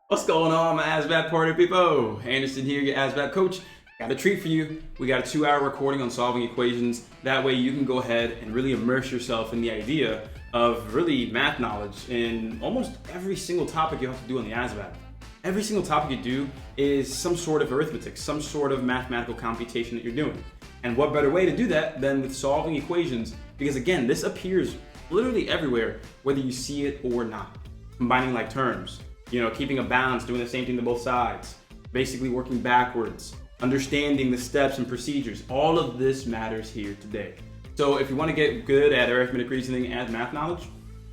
What's going on, my ASVAB party people? Anderson here, your ASVAB coach. Got a treat for you. We got a 2-hour recording on solving equations. That way you can go ahead and really immerse yourself in the idea of really math knowledge in almost every single topic you have to do on the ASVAB. Every single topic you do is some sort of arithmetic, some sort of mathematical computation that you're doing. And what better way to do that than with solving equations? Because again, this appears literally everywhere, whether you see it or not. Combining like terms, keeping a balance, doing the same thing to both sides, basically working backwards, understanding the steps and procedures. All of this matters here today. So if you want to get good at arithmetic reasoning and math knowledge,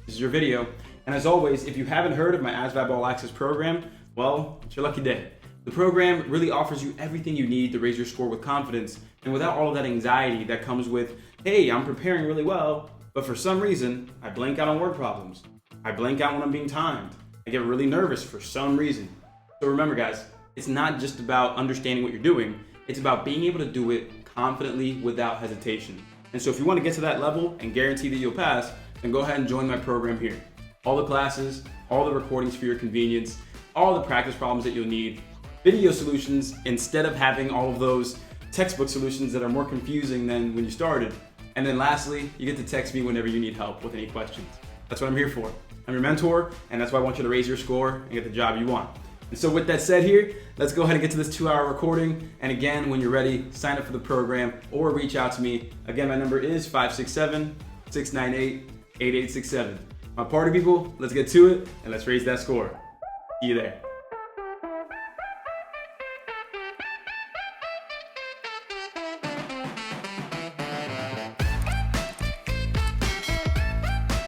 this is your video. And as always, if you haven't heard of my ASVAB All-Access Program, well, it's your lucky day. The program really offers you everything you need to raise your score with confidence and without all of that anxiety that comes with, hey, I'm preparing really well, but for some reason, I blank out on word problems. I blank out when I'm being timed. I get really nervous for some reason. So remember, guys, it's not just about understanding what you're doing. It's about being able to do it confidently without hesitation. And so if you want to get to that level and guarantee that you'll pass, then go ahead and join my program here. All the classes, all the recordings for your convenience, all the practice problems that you'll need, video solutions instead of having all of those textbook solutions that are more confusing than when you started. And then lastly, you get to text me whenever you need help with any questions. That's what I'm here for. I'm your mentor, and that's why I want you to raise your score and get the job you want. And so with that said here, let's go ahead and get to this 2-hour recording. And again, when you're ready, sign up for the program or reach out to me. Again, my number is 567-698-8867. My party people, let's get to it and let's raise that score. See you there.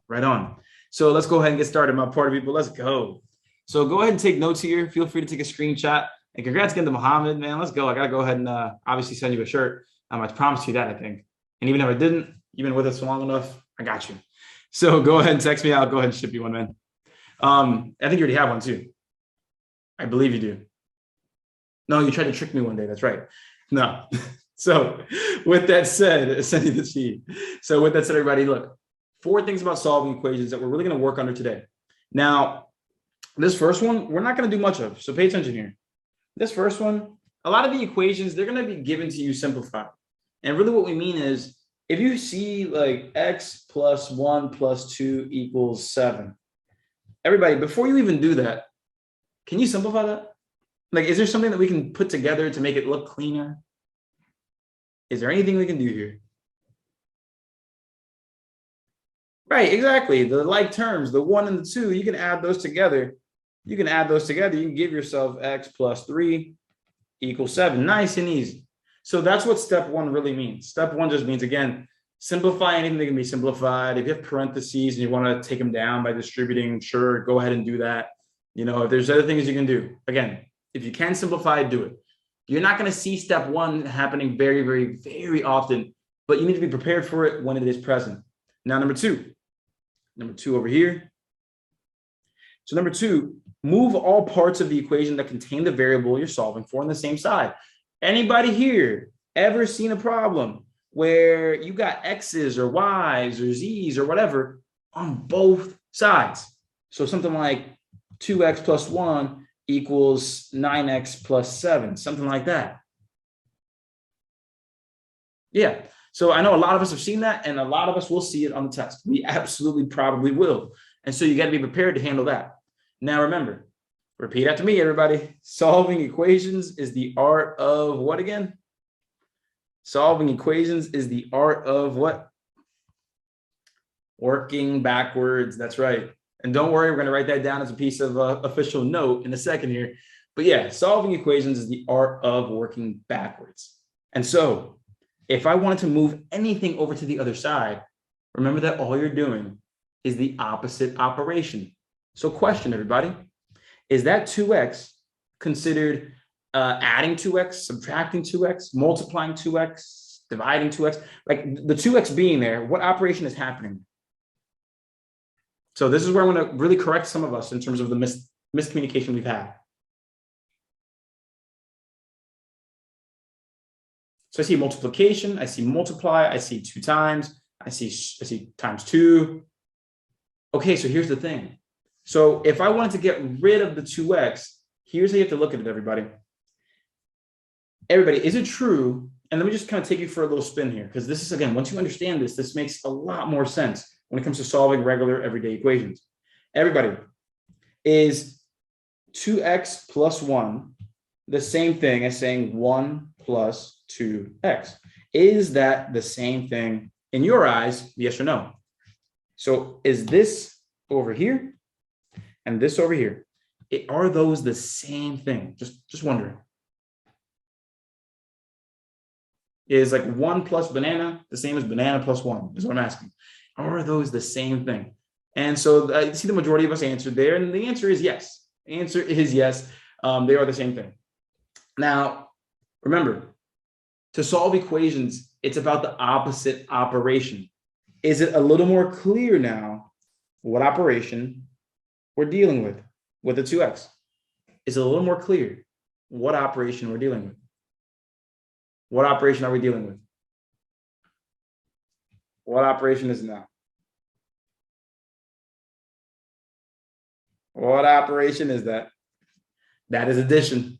Right on. So let's go ahead and get started, my party people. Let's go. So go ahead and take notes here. Feel free to take a screenshot. And congrats again to Mohammed, man. Let's go. I got to go ahead and obviously send you a shirt. I promised you that, I think. And even if I didn't, you've been with us long enough, I got you. So go ahead and text me. I'll go ahead and ship you one, man. I think you already have one too. I believe you do. No, you tried to trick me one day. That's right. No. So with that said, send you the sheet. So with that said, everybody, look. 4 things about solving equations that we're really going to work under today. Now, this first one, we're not going to do much of, so pay attention here. This first one, a lot of the equations, they're going to be given to you simplified. And really what we mean is, if you see like x plus 1 plus 2 equals 7, everybody, before you even do that, can you simplify that? Like, is there something that we can put together to make it look cleaner? Is there anything we can do here? Right, exactly. The like terms, the 1 and the 2, you can add those together. You can give yourself x plus 3 equals 7. Nice and easy. So that's what step 1 really means. Step 1 just means, again, simplify anything that can be simplified. If you have parentheses and you want to take them down by distributing, sure, go ahead and do that. If there's other things you can do. Again, if you can simplify, do it. You're not going to see step 1 happening very, very, very often, but you need to be prepared for it when it is present. Now, number two over here. So number 2, move all parts of the equation that contain the variable you're solving for on the same side. Anybody here ever seen a problem where you got x's or y's or z's or whatever on both sides? So something like 2x plus 1 equals 9x plus 7, something like that. Yeah. So I know a lot of us have seen that, and a lot of us will see it on the test. We absolutely probably will. And so you got to be prepared to handle that. Now, remember, repeat after me, everybody. Solving equations is the art of what again? Solving equations is the art of what? Working backwards. That's right. And don't worry, we're going to write that down as a piece of official note in a second here. But yeah, solving equations is the art of working backwards. And so if I wanted to move anything over to the other side, remember that all you're doing is the opposite operation. So question, everybody, is that 2x considered adding 2x, subtracting 2x, multiplying 2x, dividing 2x? Like the 2x being there, what operation is happening? So this is where I'm going to really correct some of us in terms of the miscommunication we've had. So I see multiplication, I see multiply, I see 2 times, I see times 2. Okay, so here's the thing. So if I wanted to get rid of the 2x, here's how you have to look at it, everybody. Everybody, is it true? And let me just kind of take you for a little spin here, because this is, again, once you understand this, this makes a lot more sense when it comes to solving regular everyday equations. Everybody, is 2x plus 1 the same thing as saying 1 plus 2x? Is that the same thing in your eyes, yes or no? So is this over here and this over here, are those the same thing? Just wondering. Is like 1 plus banana the same as banana plus 1? Is what I'm asking. Are those the same thing? And so I see the majority of us answered there, and the answer is yes. The answer is yes. They are the same thing. Now, remember, to solve equations, it's about the opposite operation. Is it a little more clear now what operation we're dealing with the 2x? Is it a little more clear what operation we're dealing with? What operation are we dealing with? What operation is it now? What operation is that? That is addition.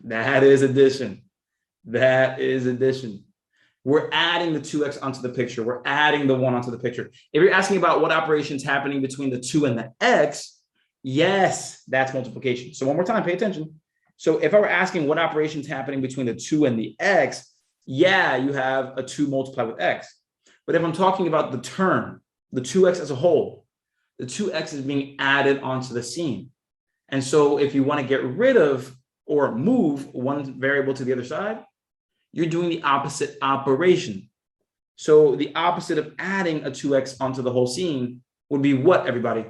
That is addition. That is addition. We're adding the 2x onto the picture. We're adding the 1 onto the picture. If you're asking about what operation is happening between the 2 and the x, yes, that's multiplication. So one more time, pay attention. So if I were asking what operation is happening between the 2 and the x, yeah, you have a 2 multiplied with x. But if I'm talking about the term, the 2x as a whole, the 2x is being added onto the scene. And so if you want to get rid of or move one variable to the other side, you're doing the opposite operation. So the opposite of adding a 2x onto the whole scene would be what, everybody?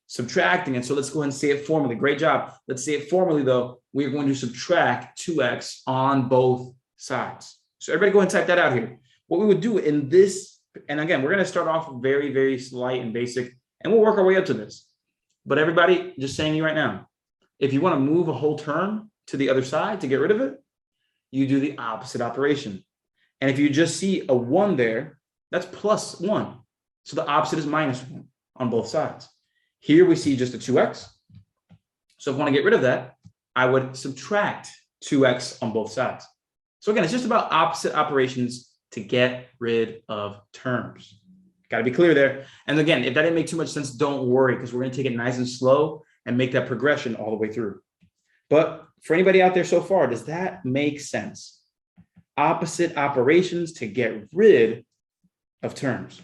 Subtracting it. So let's go ahead and say it formally. Great job. Let's say it formally, though. We're going to subtract 2x on both sides. So everybody go ahead and type that out here. What we would do in this, and again, we're going to start off very, very slight and basic, and we'll work our way up to this. But everybody, just saying to you right now, if you want to move a whole term to the other side to get rid of it, you do the opposite operation. And if you just see a 1 there, that's plus 1. So the opposite is minus 1 on both sides. Here we see just a 2x. So if I want to get rid of that, I would subtract 2x on both sides. So again, it's just about opposite operations to get rid of terms. Got to be clear there. And again, if that didn't make too much sense, don't worry, because we're going to take it nice and slow and make that progression all the way through. But for anybody out there so far, does that make sense? Opposite operations to get rid of terms.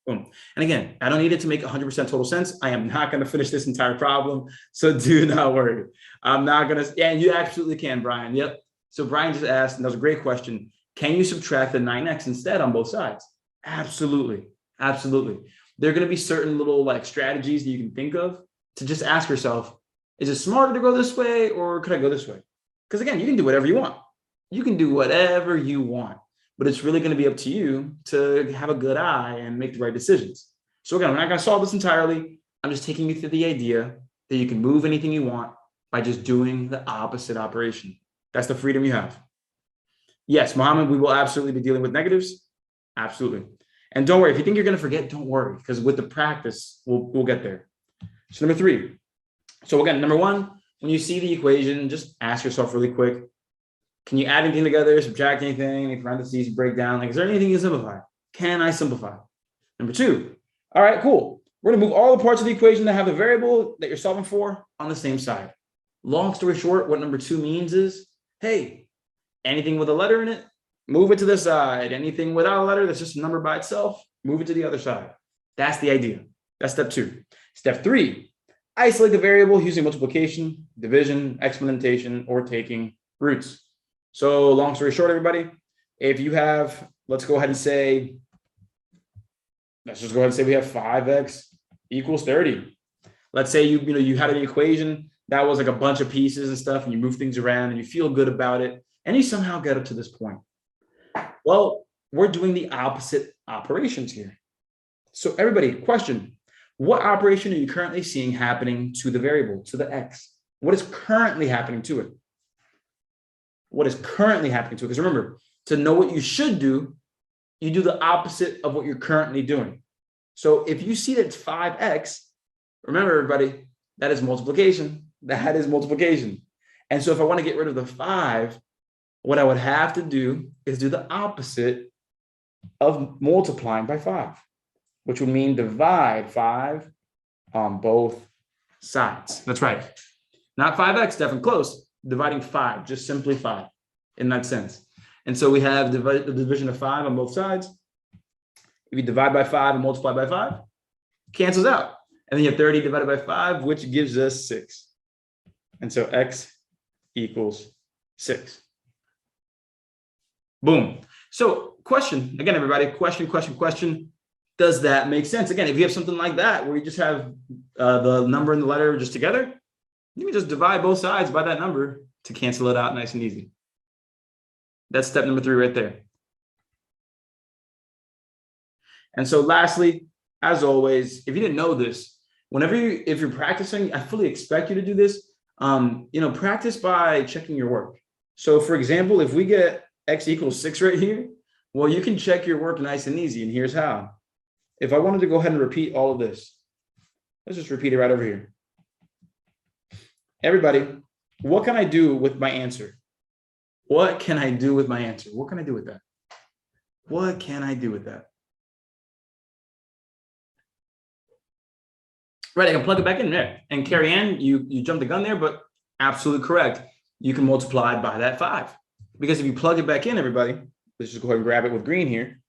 Boom. And again, I don't need it to make 100% total sense. I am not going to finish this entire problem, so do not worry. I'm not going to, and you absolutely can, Brian. Yep. So Brian just asked, and that was a great question. Can you subtract the 9x instead on both sides? Absolutely. Absolutely. There are going to be certain little like strategies that you can think of to just ask yourself, is it smarter to go this way or could I go this way? Because again, you can do whatever you want. You can do whatever you want, but it's really going to be up to you to have a good eye and make the right decisions. So again, we're not going to solve this entirely. I'm just taking you through the idea that you can move anything you want by just doing the opposite operation. That's the freedom you have. Yes, Mohammed, we will absolutely be dealing with negatives. Absolutely. And don't worry, if you think you're going to forget, don't worry, because with the practice, we'll get there. So number 3. So again, number 1, when you see the equation, just ask yourself really quick, can you add anything together, subtract anything, any parentheses, break down? Like, is there anything you can simplify? Can I simplify? Number 2, all right, cool. We're going to move all the parts of the equation that have the variable that you're solving for on the same side. Long story short, what number 2 means is, hey, anything with a letter in it, move it to the side. Anything without a letter that's just a number by itself, move it to the other side. That's the idea. That's step 2. Step 3, isolate the variable using multiplication, division, exponentation, or taking roots. So long story short, everybody, if you have, let's go ahead and say, let's just go ahead and say we have 5x equals 30. Let's say you had an equation that was like a bunch of pieces and stuff, and you move things around and you feel good about it, and you somehow get up to this point. Well, we're doing the opposite operations here. So everybody, question, what operation are you currently seeing happening to the variable, to the x? What is currently happening to it? What is currently happening to it? Because remember, to know what you should do, you do the opposite of what you're currently doing. So if you see that it's 5x, remember everybody, that is multiplication. That is multiplication. And so if I want to get rid of the 5, what I would have to do is do the opposite of multiplying by 5, which would mean divide 5 on both sides. That's right. Not 5x, definitely close. Dividing 5, just simply 5 in that sense. And so we have the division of 5 on both sides. If you divide by 5 and multiply by 5, cancels out. And then you have 30 divided by 5, which gives us 6. And so x equals 6. Boom. So question, again, everybody, question. Does that make sense? Again, if you have something like that, where you just have the number and the letter just together, you can just divide both sides by that number to cancel it out nice and easy. That's step number 3 right there. And so lastly, as always, if you didn't know this, if you're practicing, I fully expect you to do this. Practice by checking your work. So for example, if we get x equals 6 right here, well, you can check your work nice and easy. And here's how. If I wanted to go ahead and repeat all of this, let's just repeat it right over here. Everybody, what can I do with my answer? What can I do with my answer? What can I do with that? What can I do with that? Right, I can plug it back in there. And Carrie Ann, you jumped the gun there, but absolutely correct. You can multiply by that 5. Because if you plug it back in, everybody, let's just go ahead and grab it with green here.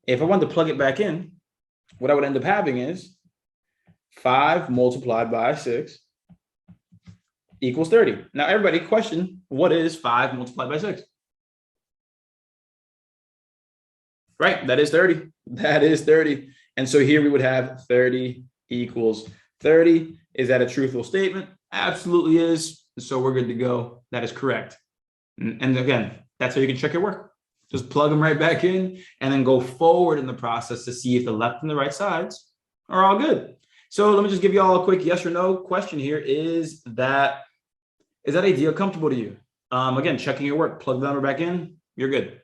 If I wanted to plug it back in, what I would end up having is 5 multiplied by 6 equals 30. Now, everybody, question, what is 5 multiplied by 6? Right, that is 30. That is 30. And so here we would have 30 equals 30. Is that a truthful statement? Absolutely is. So we're good to go. That is correct. And again, that's how you can check your work. Just plug them right back in and then go forward in the process to see if the left and the right sides are all good. So let me just give you all a quick yes or no question here. Is that idea comfortable to you? Again, checking your work, plug the number back in, you're good.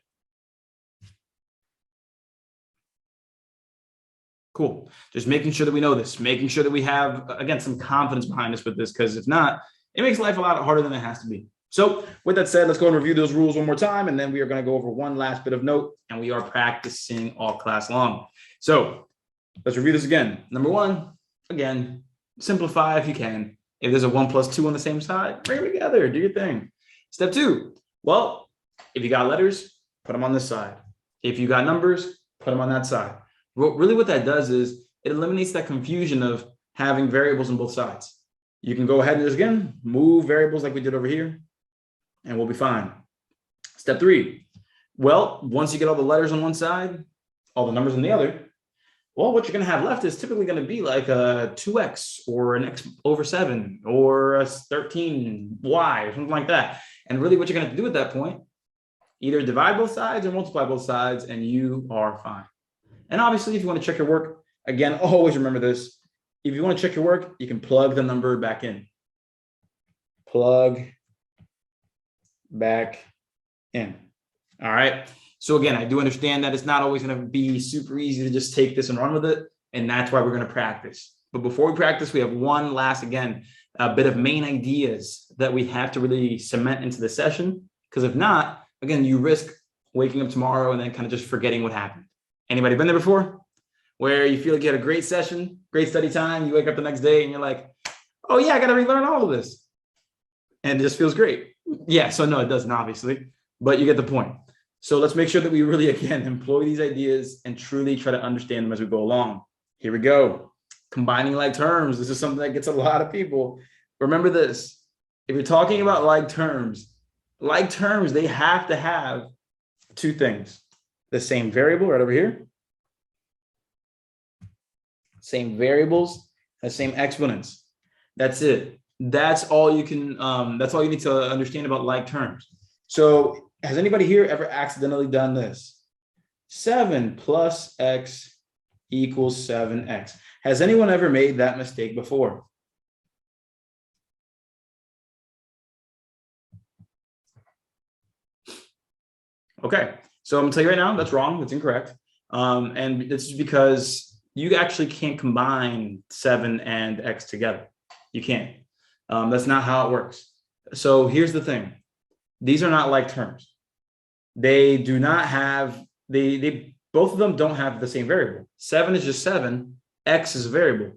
Cool. Just making sure that we know this, making sure that we have, again, some confidence behind us with this, because if not, it makes life a lot harder than it has to be. So with that said, let's go and review those rules one more time, and then we are going to go over one last bit of note, and we are practicing all class long. So let's review this again. Number 1, again, simplify if you can. If there's a 1 plus 2 on the same side, bring them together, do your thing. Step 2, well, if you got letters, put them on this side. If you got numbers, put them on that side. What that does is it eliminates that confusion of having variables on both sides. You can go ahead and just, again, move variables like we did over here, and we'll be fine. Step 3, well, once you get all the letters on one side, all the numbers on the other, well, what you're going to have left is typically going to be like a 2x or an x over 7 or a 13y or something like that. And really what you're going to have to do at that point, either divide both sides or multiply both sides, and you are fine. And obviously, if you want to check your work, again, always remember this. If you want to check your work, you can plug the number back in. Plug back in. All right. So again, I do understand that it's not always going to be super easy to just take this and run with it. And that's why we're going to practice. But before we practice, we have one last, again, a bit of main ideas that we have to really cement into the session. Because if not, again, you risk waking up tomorrow and then kind of just forgetting what happened. Anybody been there before? Where you feel like you had a great session, great study time, you wake up the next day and you're like, oh yeah, I got to relearn all of this. And it just feels great. Yeah, so no, it doesn't, obviously, but you get the point. So let's make sure that we really, again, employ these ideas and truly try to understand them as we go along. Here we go. Combining like terms. This is something that gets a lot of people. Remember this. If you're talking about like terms, they have to have 2 things. The same variable right over here. Same variables, the same exponents. That's it. That's all you can, that's all you need to understand about like terms. So has anybody here ever accidentally done this? 7 plus x equals 7x. Has anyone ever made that mistake before? Okay, so I'm gonna tell you right now, that's wrong, that's incorrect. And this is because you actually can't combine 7 and x together. You can't. That's not how it works. So here's the thing. These are not like terms. They do not have, they both of them don't have the same variable. 7 is just 7, x is a variable.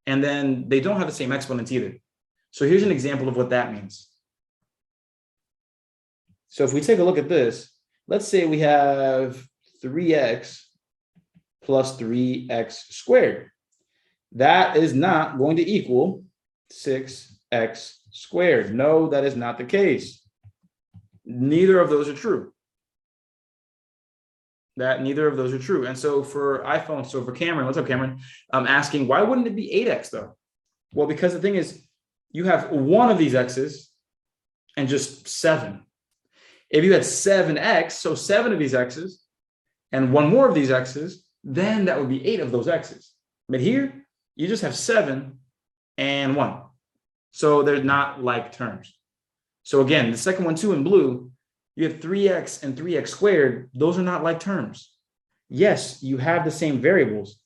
And then they don't have the same exponents either. So here's an example of what that means. So if we take a look at this, let's say we have 3x plus 3x squared. That is not going to equal 6x squared. No, that is not the case. Neither of those are true. Neither of those are true. And so for iPhone, so for Cameron, what's up, Cameron? I'm asking, why wouldn't it be 8x though? Well, because the thing is, you have one of these x's and just 7. If you had 7x, so 7 of these x's and one more of these x's, then that would be 8 of those x's. But here, you just have 7 and 1. So they're not like terms. So again, the second one too in blue, you have 3x and 3x squared. Those are not like terms. Yes, you have the same variables.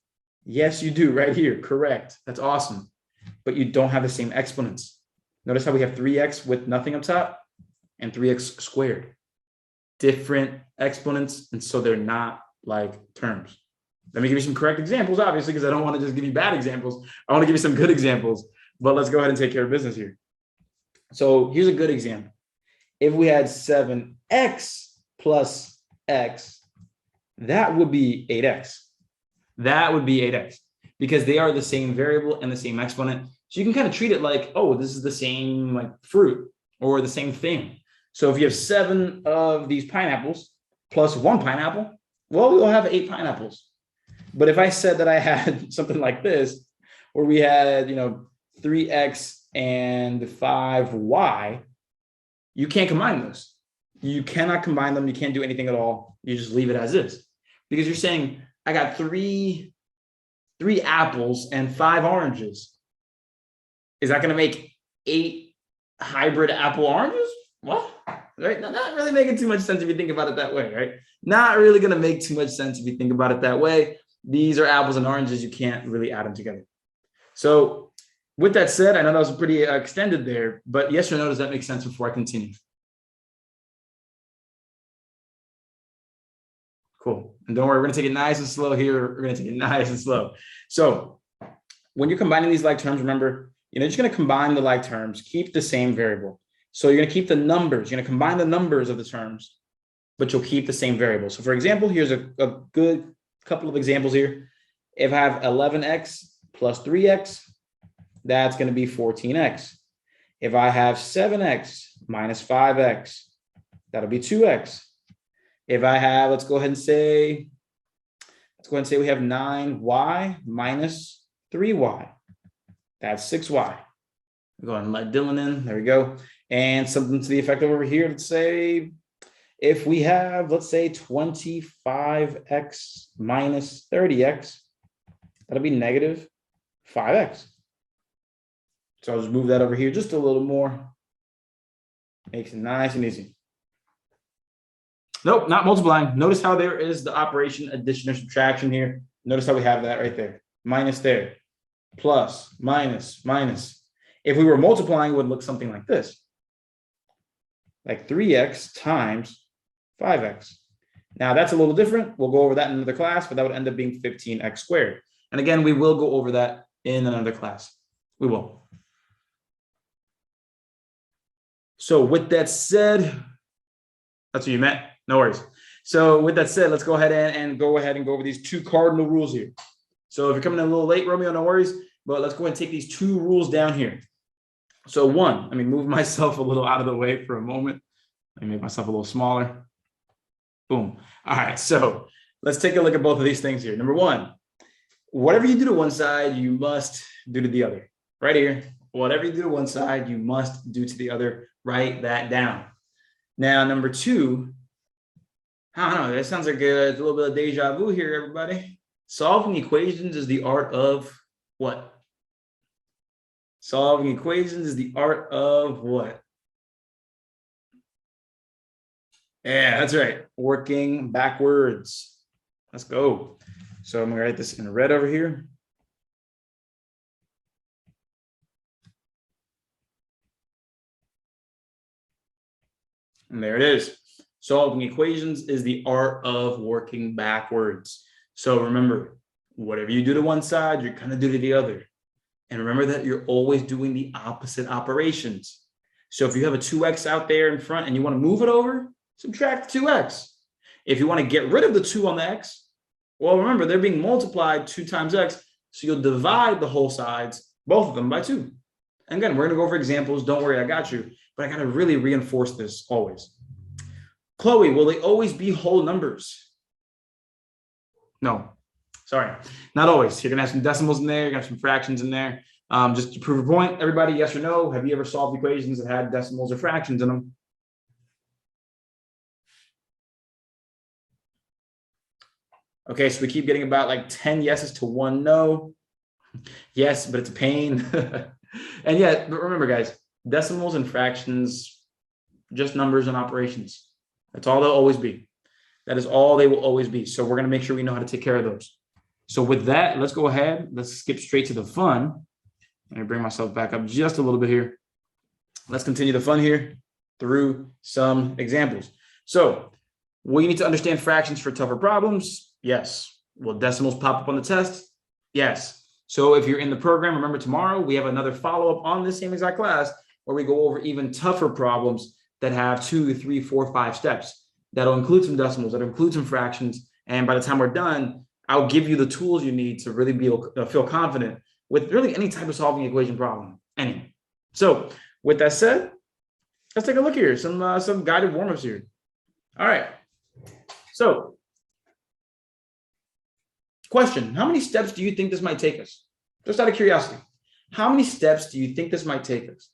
Yes, you do right here. Correct. That's awesome. But you don't have the same exponents. Notice how we have 3x with nothing up top and 3x squared. Different exponents, and so they're not like terms. Let me give you some correct examples, obviously, because I don't want to just give you bad examples. I want to give you some good examples, but let's go ahead and take care of business here. So here's a good example. If we had 7x plus x, that would be 8x. That would be 8x because they are the same variable and the same exponent. So you can kind of treat it like, oh, this is the same like fruit or the same thing. So if you have 7 of these pineapples plus 1 pineapple, well, we'll have 8 pineapples. But if I said that I had something like this, where we had, 3x and 5y, you can't combine those. You cannot combine them. You can't do anything at all. You just leave it as is. Because you're saying, I got three apples and 5 oranges. Is that going to make 8 hybrid apple oranges? What? Right? Not really making too much sense if you think about it that way, right? Not really going to make too much sense if you think about it that way. These are apples and oranges. You can't really add them together. So with that said, I know that was pretty extended there, but yes or no, does that make sense before I continue? Cool. And don't worry, we're going to take it nice and slow here. We're going to take it nice and slow. So when you're combining these like terms, remember, you're just going to combine the like terms, keep the same variable. So you're going to keep the numbers. You're going to combine the numbers of the terms, but you'll keep the same variable. So for example, here's a good couple of examples here. If I have 11x plus 3x, that's going to be 14x. If I have 7x minus 5x, that'll be 2x. If I have, let's go ahead and say we have 9y minus 3y. That's 6y. Go ahead and let Dylan in. There we go. And something to the effect of over here, let's say, if we have, let's say 25x minus 30x, that'll be negative 5x. So I'll just move that over here just a little more. Makes it nice and easy. Nope, not multiplying. Notice how there is the operation addition or subtraction here. Notice how we have that right there. Minus there. Plus, minus, minus. If we were multiplying, it would look something like this. Like 3x times 5x. Now that's a little different. We'll go over that in another class, but that would end up being 15x squared. And again, we will go over that in another class. We will. So with that said, that's what you meant. No worries. So with that said, let's go ahead and go over these 2 cardinal rules here. So if you're coming in a little late, Romeo, no worries. But let's go ahead and take these 2 rules down here. So 1, let me move myself a little out of the way for a moment. Let me make myself a little smaller. Boom. All right. So let's take a look at both of these things here. Number 1, whatever you do to one side, you must do to the other. Right here. Whatever you do to one side, you must do to the other. Write that down. Now, number 2, I don't know. That sounds like a little bit of deja vu here, everybody. Solving equations is the art of what? Solving equations is the art of what? Yeah, that's right. Working backwards. Let's go. So I'm gonna write this in red over here. And there it is. Solving equations is the art of working backwards. So remember, whatever you do to one side, you're gonna do to the other. And remember that you're always doing the opposite operations. So if you have a 2x out there in front and you want to move it over, subtract 2x. If you want to get rid of the 2 on the x, well, remember, they're being multiplied 2 times x, so you'll divide the whole sides, both of them, by 2. And again, we're going to go over examples. Don't worry, I got you. But I got to really reinforce this always. Chloe, will they always be whole numbers? No. Sorry, not always. You're going to have some decimals in there. You're going to have some fractions in there. Just to prove a point, everybody, yes or no, have you ever solved equations that had decimals or fractions in them? Okay, so we keep getting about like 10 yeses to 1 no. Yes, but it's a pain. And yeah, but remember, guys, decimals and fractions, just numbers and operations. That's all they'll always be. That is all they will always be. So we're going to make sure we know how to take care of those. So with that, let's go ahead. Let's skip straight to the fun. Let me bring myself back up just a little bit here. Let's continue the fun here through some examples. So will you need to understand fractions for tougher problems? Yes. Will decimals pop up on the test? Yes. So if you're in the program, remember tomorrow we have another follow-up on this same exact class where we go over even tougher problems that have 2, 3, 4, 5 steps. That'll include some decimals, that'll include some fractions. And by the time we're done, I'll give you the tools you need to really feel confident with really any type of solving equation problem, any. So with that said, let's take a look here, some guided warm-ups here. All right, so question, how many steps do you think this might take us? Just out of curiosity, how many steps do you think this might take us?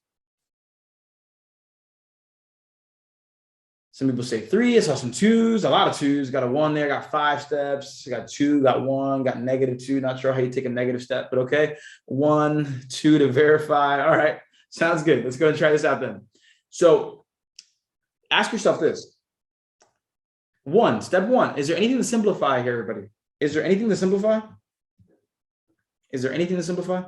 Some people say 3. I saw some 2s, a lot of 2s. Got a 1 there, got 5 steps. Got 2, got 1, got -2. Not sure how you take a negative step, but okay. 1, 2 to verify. All right, sounds good. Let's go and try this out then. So ask yourself this. Step 1, is there anything to simplify here, everybody? Is there anything to simplify? Is there anything to simplify?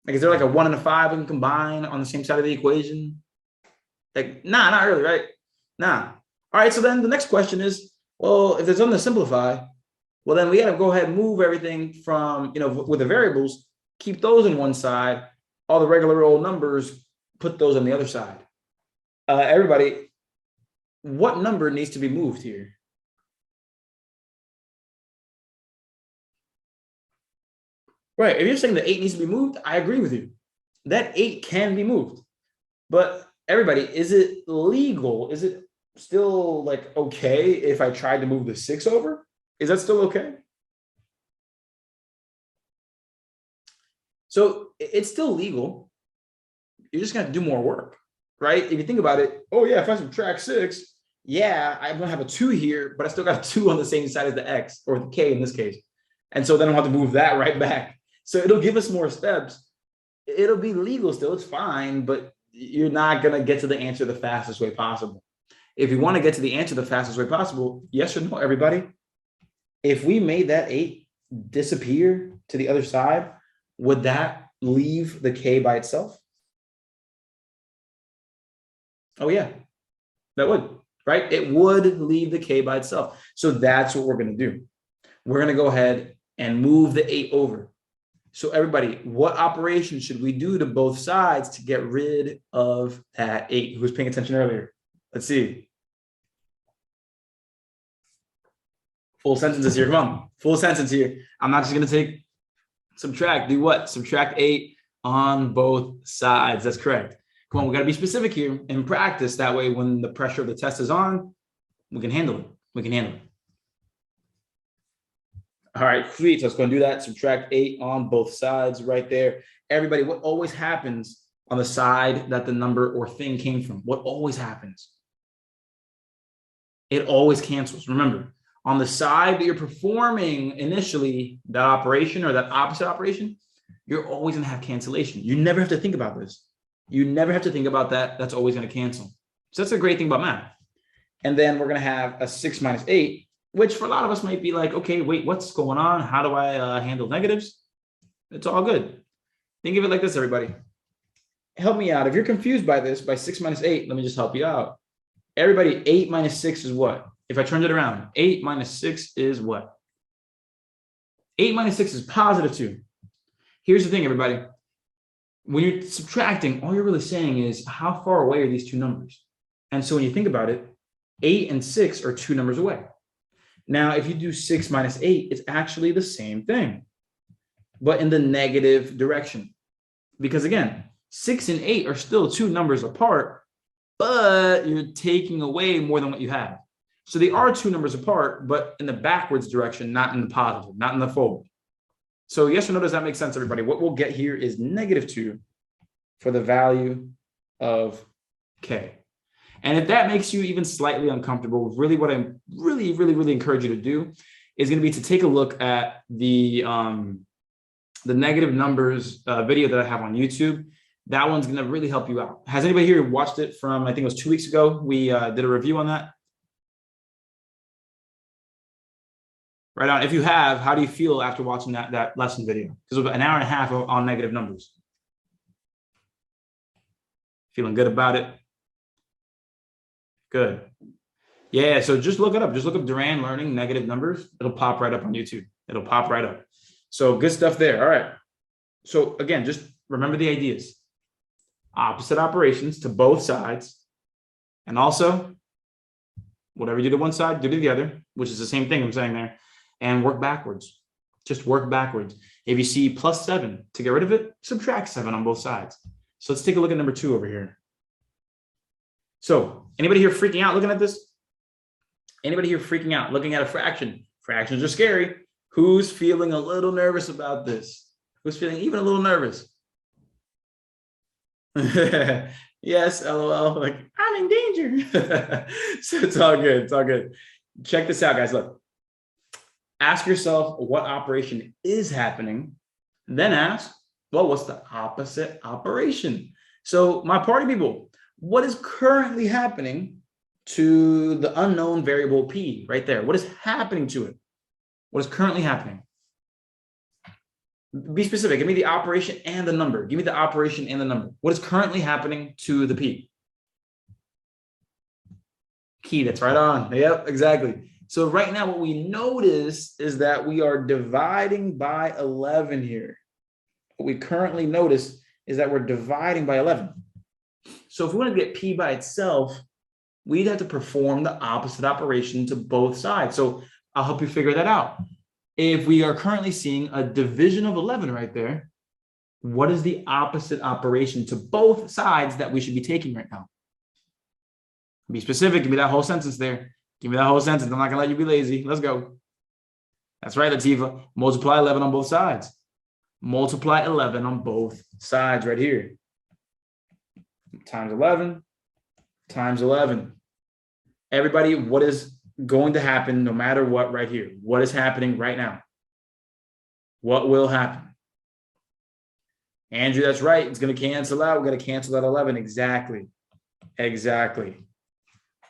Like, is there like a 1 and a 5 we can combine on the same side of the equation? Like, nah, not really, right? Nah. All right, so then the next question is, well, if there's something to simplify, well, then we got to go ahead and move everything from, with the variables, keep those on one side, all the regular old numbers, put those on the other side. Everybody, what number needs to be moved here? Right, if you're saying the 8 needs to be moved, I agree with you. That 8 can be moved. But everybody, is it legal? Is it still like okay if I tried to move the 6 over? Is that still okay? So it's still legal. You're just gonna have to do more work, right? If you think about it, oh yeah, if I subtract 6, yeah, I'm gonna have a 2 here, but I still got a 2 on the same side as the x, or the k in this case. And so then I'll have to move that right back. So it'll give us more steps. It'll be legal still, it's fine, but you're not going to get to the answer the fastest way possible. If you want to get to the answer the fastest way possible, yes or no, everybody? If we made that 8 disappear to the other side, would that leave the k by itself? Oh, yeah, that would, right? It would leave the k by itself. So that's what we're going to do. We're going to go ahead and move the 8 over. So everybody, what operation should we do to both sides to get rid of that 8? Who was paying attention earlier? Let's see. Full sentences here. Come on. Full sentence here. I'm not just going to subtract. Do what? Subtract 8 on both sides. That's correct. Come on. We got to be specific here and practice. That way, when the pressure of the test is on, we can handle it. We can handle it. All right, sweet. Let's go and do that. Subtract 8 on both sides right there. Everybody, what always happens on the side that the number or thing came from? What always happens? It always cancels. Remember, on the side that you're performing initially that operation or that opposite operation, you're always going to have cancellation. You never have to think about this. You never have to think about that. That's always going to cancel. So that's a great thing about math. And then we're going to have a 6 minus 8. which for a lot of us might be like, okay, wait, what's going on? How do I handle negatives? It's all good. Think of it like this, everybody. Help me out. If you're confused by this, by 6 minus 8, let me just help you out. Everybody, 8 minus 6 is what? If I turned it around, 8 minus 6 is what? 8 minus 6 is positive 2. Here's the thing, everybody. When you're subtracting, all you're really saying is how far away are these two numbers? And so when you think about it, 8 and 6 are 2 numbers away. Now, if you do 6 minus 8, it's actually the same thing, but in the negative direction. Because again, 6 and 8 are still 2 numbers apart, but you're taking away more than what you have. So they are 2 numbers apart, but in the backwards direction, not in the positive, not in the forward. So yes or no, does that make sense, everybody? What we'll get here is negative 2 for the value of k. And if that makes you even slightly uncomfortable, really what I really encourage you to do is going to be to take a look at the negative numbers video that I have on YouTube. That one's going to really help you out. Has anybody here watched it from, I think it was 2 weeks ago? We did a review on that. Right on. If you have, how do you feel after watching that lesson video? Because it was about an hour and a half on negative numbers. Feeling good about it? Good. Yeah, so just look it up. Just look up Duran Learning Negative Numbers. It'll pop right up on YouTube. It'll pop right up. So good stuff there. All right. So again, just remember the ideas. Opposite operations to both sides. And also, whatever you do to one side, do to the other, which is the same thing I'm saying there. And work backwards. Just work backwards. If you see plus 7, to get rid of it, subtract 7 on both sides. So let's take a look at number 2 over here. So anybody here freaking out looking at this? Anybody here freaking out looking at a fraction? Fractions are scary. Who's feeling a little nervous about this? Who's feeling even a little nervous? Yes, LOL. Like, I'm in danger. So it's all good. It's all good. Check this out, guys. Look. Ask yourself what operation is happening. Then ask, well, what's the opposite operation? So my party people, what is currently happening to the unknown variable p right there? What is happening to it? What is currently happening? Be specific. Give me the operation and the number. Give me the operation and the number. What is currently happening to the p? Key, that's right on. Yep, exactly. So right now, what we notice is that we are dividing by 11 here. What we currently notice is that we're dividing by 11. So if we want to get p by itself, we'd have to perform the opposite operation to both sides. So I'll help you figure that out. If we are currently seeing a division of 11 right there, what is the opposite operation to both sides that we should be taking right now? Be specific. Give me that whole sentence there. Give me that whole sentence. I'm not going to let you be lazy. Let's go. That's right, Latifah. Multiply 11 on both sides. Multiply 11 on both sides right here. Times 11 times 11. Everybody, what is going to happen no matter what right here? What is happening right now? What will happen? Andrew, that's right. It's going to cancel out. We're going to cancel that 11. Exactly. Exactly.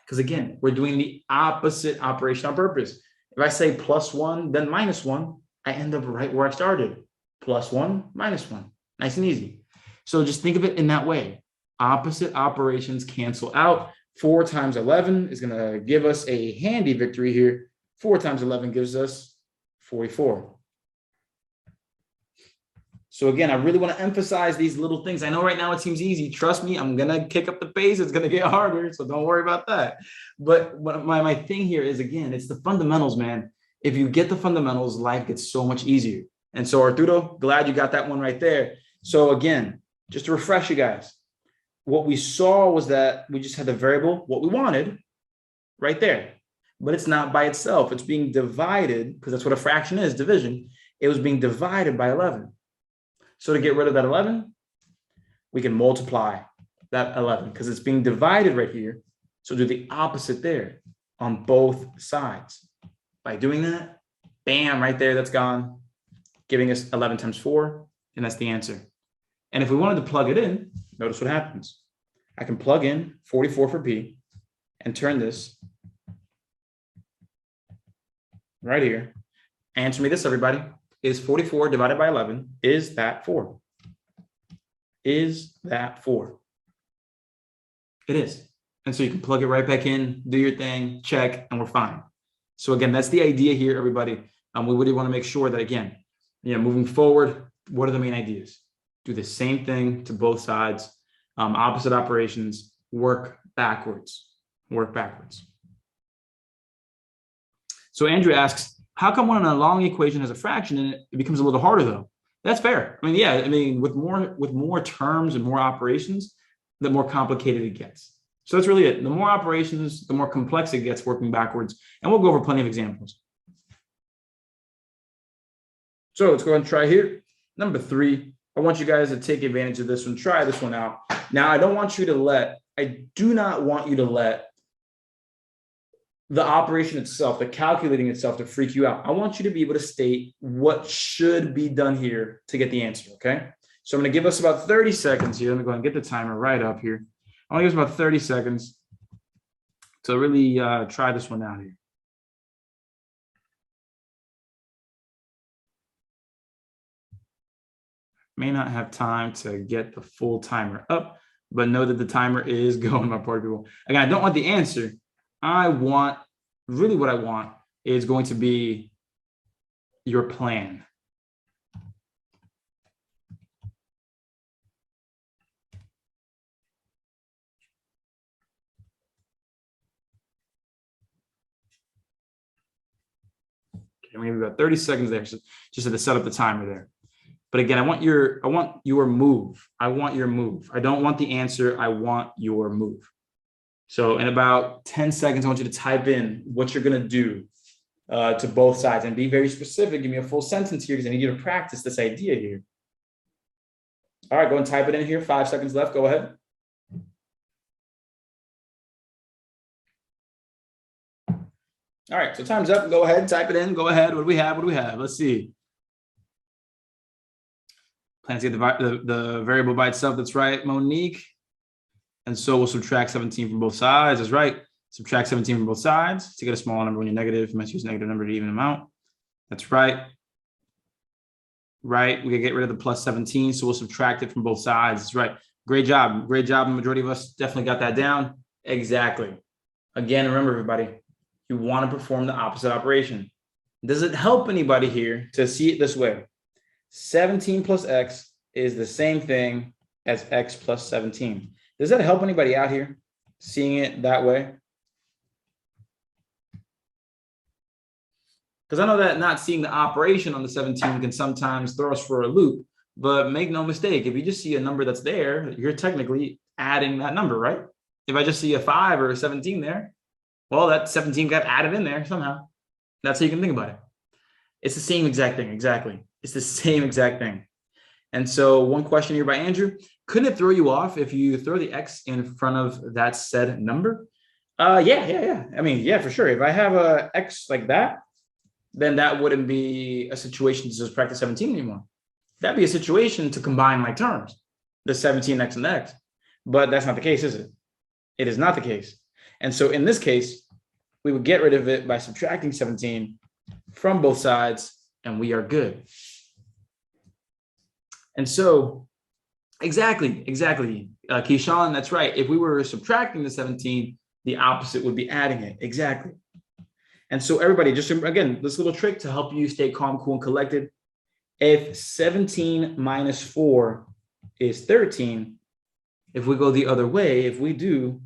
Because again, we're doing the opposite operation on purpose. If I say plus 1, then minus 1, I end up right where I started. Plus 1, minus 1. Nice and easy. So just think of it in that way. Opposite operations cancel out. 4 times 11 is going to give us a handy victory here. 4 times 11 gives us 44. So again, I really want to emphasize these little things. I know right now it seems easy. Trust me, I'm going to kick up the pace. It's going to get harder, so don't worry about that. But my thing here is, again, it's the fundamentals, man. If you get the fundamentals, life gets so much easier. And so, Arturo, glad you got that one right there. So again, just to refresh you guys, what we saw was that we just had the variable, what we wanted, right there. But it's not by itself. It's being divided, because that's what a fraction is, division. It was being divided by 11. So to get rid of that 11, we can multiply that 11 because it's being divided right here. So do the opposite there on both sides. By doing that, bam, right there, that's gone, giving us 11 times 4, and that's the answer. And if we wanted to plug it in, notice what happens. I can plug in 44 for p and turn this right here. Answer me this, everybody. Is 44 divided by 11, is that 4? Is that 4? It is. And so you can plug it right back in, do your thing, check, and we're fine. So again, that's the idea here, everybody. We really want to make sure that, again, moving forward, what are the main ideas? Do the same thing to both sides, opposite operations, work backwards, work backwards. So Andrew asks, how come when a long equation has a fraction in it, it becomes a little harder though? That's fair. I mean, yeah, with more terms and more operations, the more complicated it gets. So that's really it. The more operations, the more complex it gets working backwards. And we'll go over plenty of examples. So let's go ahead and try here. Number 3, I want you guys to take advantage of this one. Try this one out. Now, I do not want you to let the operation itself, the calculating itself, to freak you out. I want you to be able to state what should be done here to get the answer, okay? So I'm going to give us about 30 seconds here. Let me go ahead and get the timer right up here. I'm going to give us about 30 seconds to really try this one out here. May not have time to get the full timer up, but know that the timer is going, my party people. Again, I don't want the answer. Really what I want is going to be your plan. Okay, we have about 30 seconds there, so just to set up the timer there. But again, I want your move. I want your move. I don't want the answer. I want your move. So in about 10 seconds, I want you to type in what you're going to do to both sides and be very specific. Give me a full sentence here because I need you to practice this idea here. All right, go and type it in here. 5 seconds left. Go ahead. All right, so time's up. Go ahead, type it in. Go ahead. What do we have? What do we have? Let's see. Plan to get the variable by itself. That's right, Monique. And so we'll subtract 17 from both sides. That's right. Subtract 17 from both sides to get a smaller number when you're negative. You must use a negative number to even them out. That's right. Right. We can get rid of the plus 17. So we'll subtract it from both sides. That's right. Great job. Great job. The majority of us definitely got that down. Exactly. Again, remember, everybody, you want to perform the opposite operation. Does it help anybody here to see it this way? 17 plus x is the same thing as x plus 17. Does that help anybody out here seeing it that way? Because I know that not seeing the operation on the 17 can sometimes throw us for a loop, but make no mistake, if you just see a number that's there, you're technically adding that number, right? If I just see a 5 or a 17 there, well, that 17 got added in there somehow. That's how you can think about it. It's the same exact thing, exactly. It's the same exact thing. And so one question here by Andrew, couldn't it throw you off if you throw the x in front of that said number? Yeah. I mean, yeah, for sure. If I have a x like that, then that wouldn't be a situation to just practice 17 anymore. That'd be a situation to combine like terms, the 17x and the x. But that's not the case, is it? It is not the case. And so in this case, we would get rid of it by subtracting 17 from both sides, and we are good. And so, exactly, Keyshawn, that's right. If we were subtracting the 17, the opposite would be adding it, exactly. And so everybody, just again, this little trick to help you stay calm, cool, and collected. If 17 minus 4 is 13, if we go the other way, if we do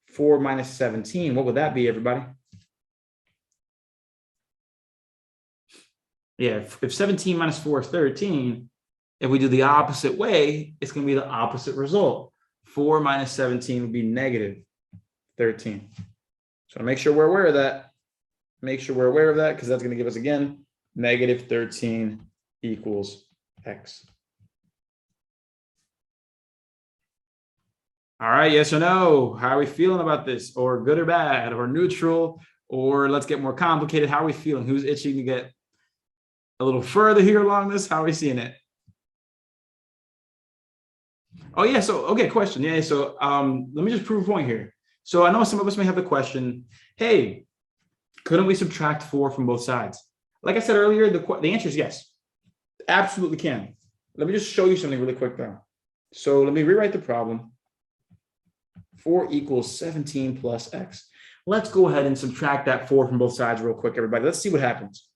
4 minus 17, what would that be, everybody? Yeah, if 17 minus 4 is 13, if we do the opposite way, it's going to be the opposite result. 4 minus 17 would be negative 13. So make sure we're aware of that. Make sure we're aware of that because that's going to give us, again, negative 13 equals x. All right, yes or no? How are we feeling about this? Or good or bad, or neutral, or let's get more complicated. How are we feeling? Who's itching to get a little further here along this? How are we seeing it? Oh, yeah. So, okay, question. Yeah. So let me just prove a point here. So I know some of us may have the question, hey, Couldn't we subtract 4 from both sides? Like I said earlier, the answer is yes. Absolutely can. Let me just show you something really quick though. So let me rewrite the problem. 4 equals 17 plus x. Let's go ahead and subtract that 4 from both sides real quick, everybody. Let's see what happens.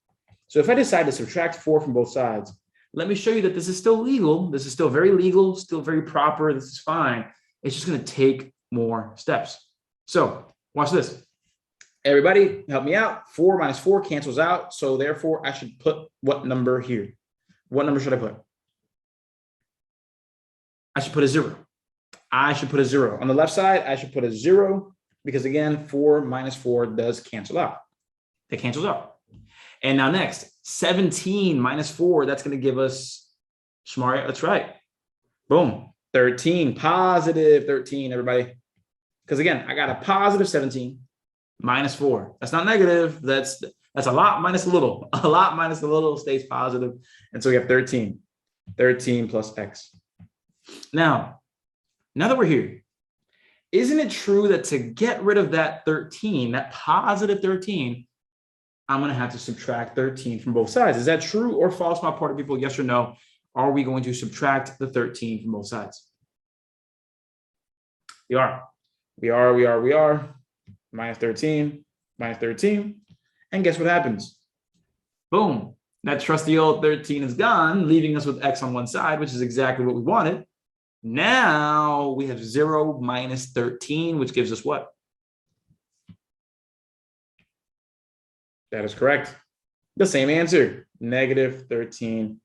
So if I decide to subtract 4 from both sides, let me show you that this is still legal. This is still very legal, still very proper. This is fine. It's just going to take more steps. So watch this. Everybody help me out. 4 minus 4 cancels out. So therefore I should put what number here? What number should I put? I should put a 0. I should put a 0. On the left side, I should put a 0 because again, 4 minus 4 does cancel out. It cancels out. And now next, 17 minus 4, that's going to give us, smart, that's right. Boom, 13, positive 13, everybody. Because again, I got a positive 17 minus 4. That's not negative. That's a lot minus a little. A lot minus a little stays positive. And so we have 13. 13 plus x. Now that we're here, isn't it true that to get rid of that 13, that positive 13, I'm going to have to subtract 13 from both sides? Is that true or false, my party people? Yes or no? Are we going to subtract the 13 from both sides? We are. Minus 13, minus 13. And guess what happens? Boom. That trusty old 13 is gone, leaving us with x on one side, which is exactly what we wanted. Now we have 0 minus 13, which gives us what? That is correct. The same answer. Negative 13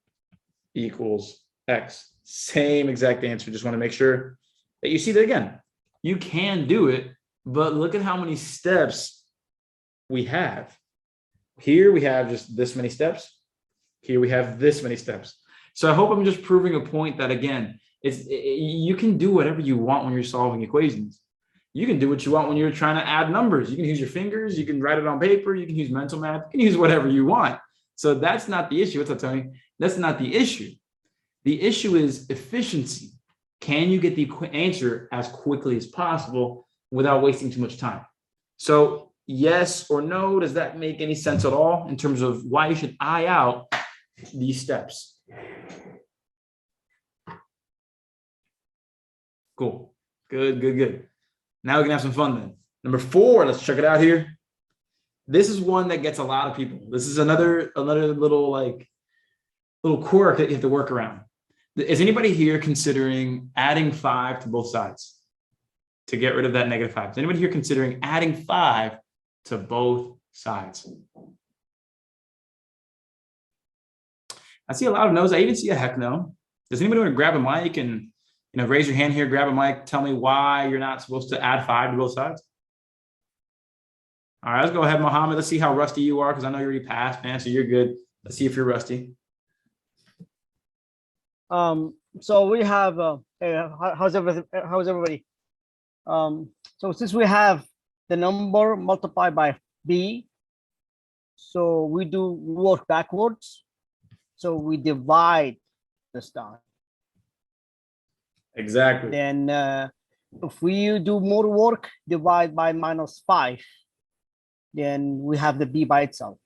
equals x. Same exact answer. Just want to make sure that you see that again. You can do it, but look at how many steps we have. Here we have just this many steps. Here we have this many steps. So I hope I'm just proving a point that, again, you can do whatever you want when you're solving equations. You can do what you want when you're trying to add numbers. You can use your fingers. You can write it on paper. You can use mental math. You can use whatever you want. So that's not the issue. What's up, Tony? That's not the issue. The issue is efficiency. Can you get the answer as quickly as possible without wasting too much time? So yes or no, does that make any sense at all in terms of why you should eye out these steps? Cool. Good. Now we can have some fun then. Number 4, let's check it out here. This is one that gets a lot of people. This is another little quirk that you have to work around. Is anybody here considering adding 5 to both sides to get rid of that negative 5? Is anybody here considering adding 5 to both sides? I see a lot of no's. I even see a heck no. Does anybody want to grab a mic and raise your hand here, grab a mic, tell me why you're not supposed to add 5 to both sides? All right, let's go ahead, Mohammed. Let's see how rusty you are, because I know you already passed, man, so you're good. Let's see if you're rusty. So we have, how's everybody? So since we have the number multiplied by b, so we do work backwards. So we divide the star. Exactly. Then if we do more work, divide by -5, then we have the b by itself.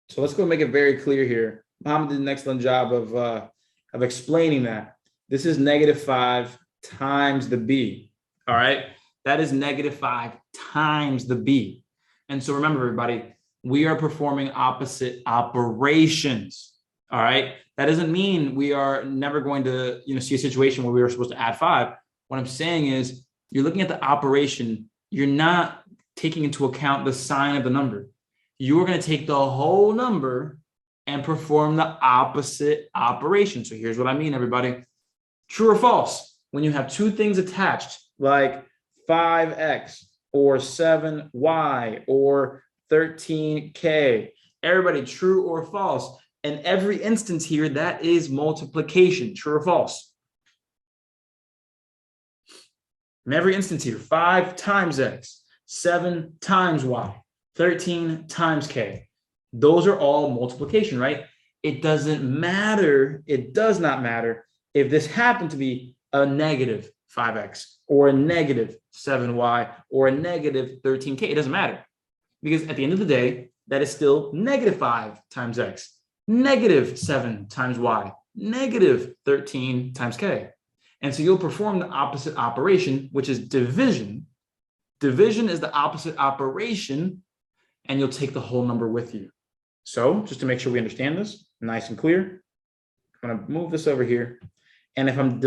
So let's go make it very clear here. Mohammed did an excellent job of explaining that. This is -5 times the b. All right. That is -5 times the b. And so remember, everybody, we are performing opposite operations. All right. That doesn't mean we are never going to, see a situation where we are supposed to add 5. What I'm saying is you're looking at the operation. You're not taking into account the sign of the number. You're going to take the whole number and perform the opposite operation. So here's what I mean, everybody. True or false? When you have two things attached, like 5x or 7y or 13k, everybody, true or false? In every instance here, that is multiplication. True or false? In every instance here, 5 times x, 7 times y, 13 times k. Those are all multiplication, right? It doesn't matter. It does not matter if this happened to be a 5x, or a negative 7y, or a negative 13k. It doesn't matter, because at the end of the day, that is still negative 5 times x, negative 7 times y, negative 13 times k. And so you'll perform the opposite operation, which is division. Division is the opposite operation, and you'll take the whole number with you. So just to make sure we understand this nice and clear, I'm going to move this over here. And if I'm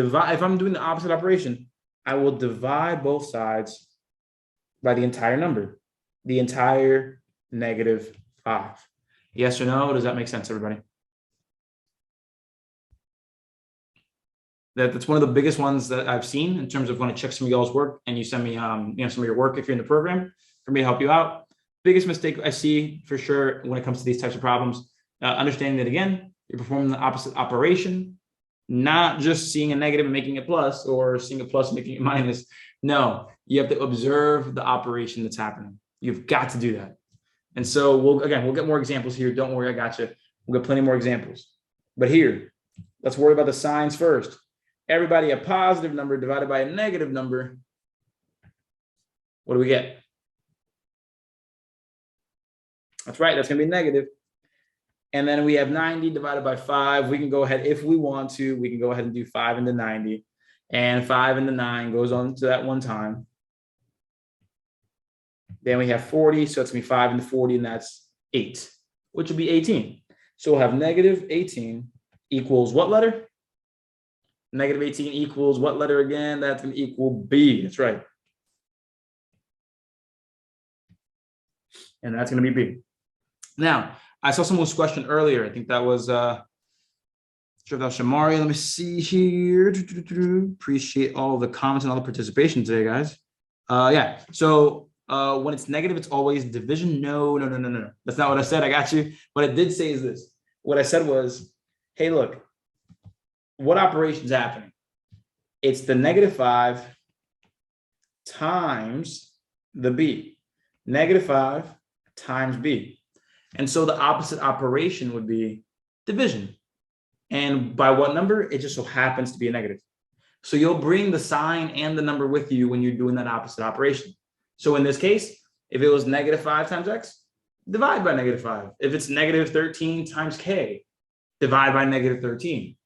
doing the opposite operation, I will divide both sides by the entire number, the entire negative 5. Yes or no? Does that make sense, everybody? That's one of the biggest ones that I've seen in terms of when I check some of y'all's work and you send me some of your work if you're in the program for me to help you out. Biggest mistake I see for sure when it comes to these types of problems, understanding that again, you're performing the opposite operation, not just seeing a negative and making it plus, or seeing a plus and making it minus. No, you have to observe the operation that's happening. You've got to do that. And so we'll get more examples here. Don't worry, I got you. We'll get plenty more examples. But here, let's worry about the signs first. Everybody, a positive number divided by a negative number. What do we get? That's right, that's going to be negative. And then we have 90 divided by 5. We can go ahead, if we want to, we can go ahead and do 5 into 90. And 5 into 9 goes on to that one time. Then we have 40, so it's going to be 5 into 40, and that's 8, which will be 18. So we'll have negative 18 equals what letter? Negative 18 equals what letter again? That's going to equal B. That's right. And that's going to be B. Now, I saw someone's question earlier. I think that was, sure that was Shamari. Let me see here. Appreciate all the comments and all the participation today, guys. Yeah. So when it's negative, it's always division. No. That's not what I said. I got you. What I did say is this. What I said was, hey, look, what operation is happening? It's the negative 5 times the B. Negative 5 times B. And so the opposite operation would be division. And by what number? It just so happens to be a negative. So you'll bring the sign and the number with you when you're doing that opposite operation. So in this case, if it was negative 5 times x, divide by negative 5. If it's negative 13 times k, divide by negative 13.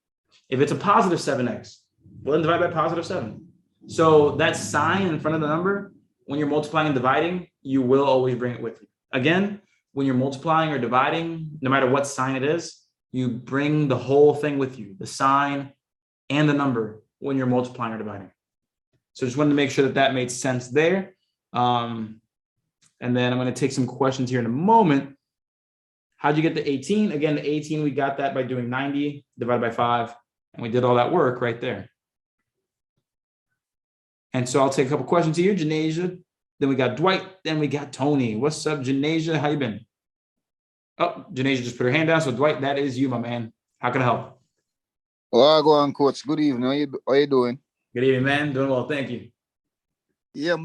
If it's a positive 7x, well, then divide by positive 7. So that sign in front of the number, when you're multiplying and dividing, you will always bring it with you. Again, when you're multiplying or dividing, no matter what sign it is, you bring the whole thing with you, the sign and the number when you're multiplying or dividing. So just wanted to make sure that that made sense there. And then I'm going to take some questions here in a moment. How'd you get the 18? Again, the 18, we got that by doing 90 divided by 5. And we did all that work right there. And so I'll take a couple questions here. Janasia, then we got Dwight, then we got Tony. What's up, Janasia? How you been? Oh, Janasia just put her hand down. So Dwight, that is you, my man. How can I help? Well, go on, coach. Good evening. How you doing? Good evening, man. Doing well, thank you. Yeah,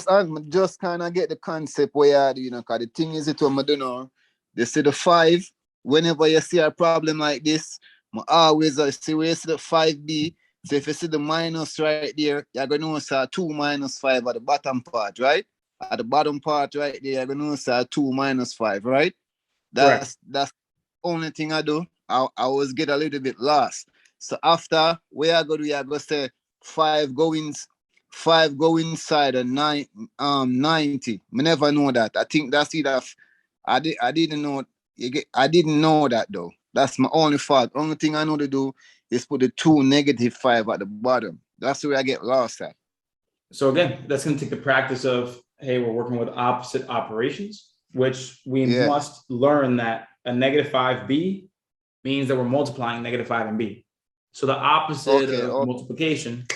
I just kind of get the concept where you do, because the thing is, I don't know. They say the 5, whenever you see a problem like this, I always see where you see the 5B. So if you see the minus right there, you're going to see 2 minus 5 at the bottom part, right? At the bottom part right there, you're going to see 2 minus 5, right? That's the only thing I do. I always get a little bit lost. So after, where I go to, I go say 5 go inside a 90. I never know that. I think that's either, I didn't know that though. That's my only fault. Only thing I know to do is put the 2 negative 5 at the bottom. That's where I get lost at. So again, that's going to take the practice of, hey, we're working with opposite operations, which we must learn that a negative 5b means that we're multiplying negative 5 and b. So the opposite of multiplication,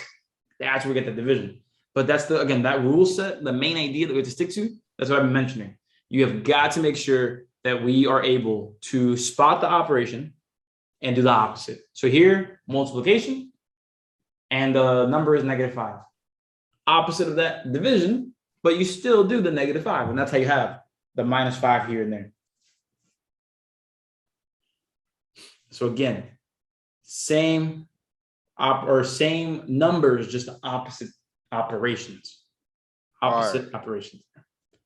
that's where we get the division. But that's again, that rule set, the main idea that we have to stick to, that's what I've been mentioning. You have got to make sure that we are able to spot the operation and do the opposite. So here, multiplication, and the number is negative 5. Opposite of that, division, but you still do the negative 5, and that's how you have the minus 5 here and there. So again, same or same numbers, just opposite operations. Opposite operations. And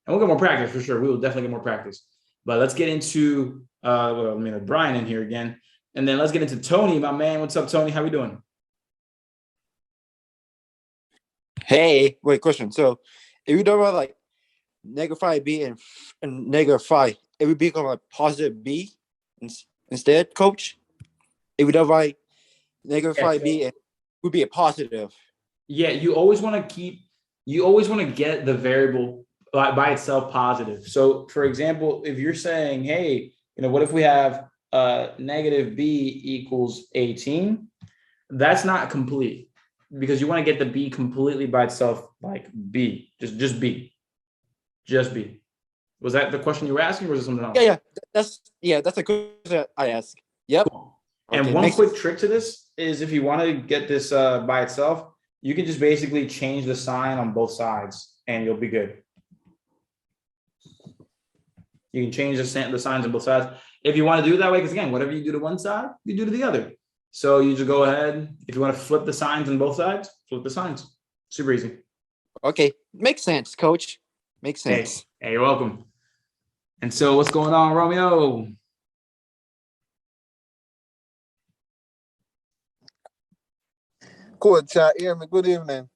we'll get more practice for sure. We will definitely get more practice. But let's get into Brian in here again. And then let's get into Tony, my man. What's up, Tony? How we doing? Hey, wait, question. So if you don't have like -5b and -5, it would become like positive b instead, coach. If we don't have -5b, it would be a positive. Yeah, you always want to get the variable by itself positive. So for example, if you're saying, hey, what if we have negative b equals 18? That's not complete, because you want to get the b completely by itself, like b, just b. Was that the question you were asking, or was it something else? That's a question I ask. Yep. Cool. And one quick trick to this is, if you want to get this by itself, you can just basically change the sign on both sides and you'll be good. You can change the signs on both sides if you want to do it that way, because again, whatever you do to one side, you do to the other. So you just go ahead. If you want to flip the signs on both sides, flip the signs. Super easy. Okay. Makes sense, coach. Makes sense. Hey, you're welcome. And so what's going on, Romeo? Coach, hear me. Good evening.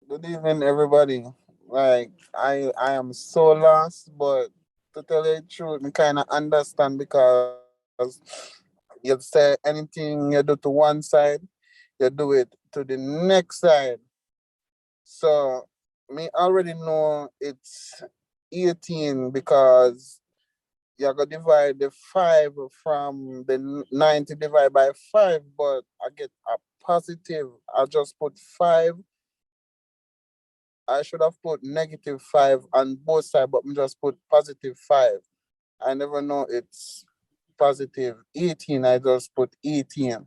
Good evening, everybody. Like, I am so lost, but to tell you the truth, I kind of understand, because you say anything you do to one side, you do it to the next side. So me already know it's 18, because you're going to divide the 5 from the 90 divided by 5, but I get a positive. I just put 5. I should have put -5 on both sides, but I just put +5. I never know it's positive 18. I just put 18.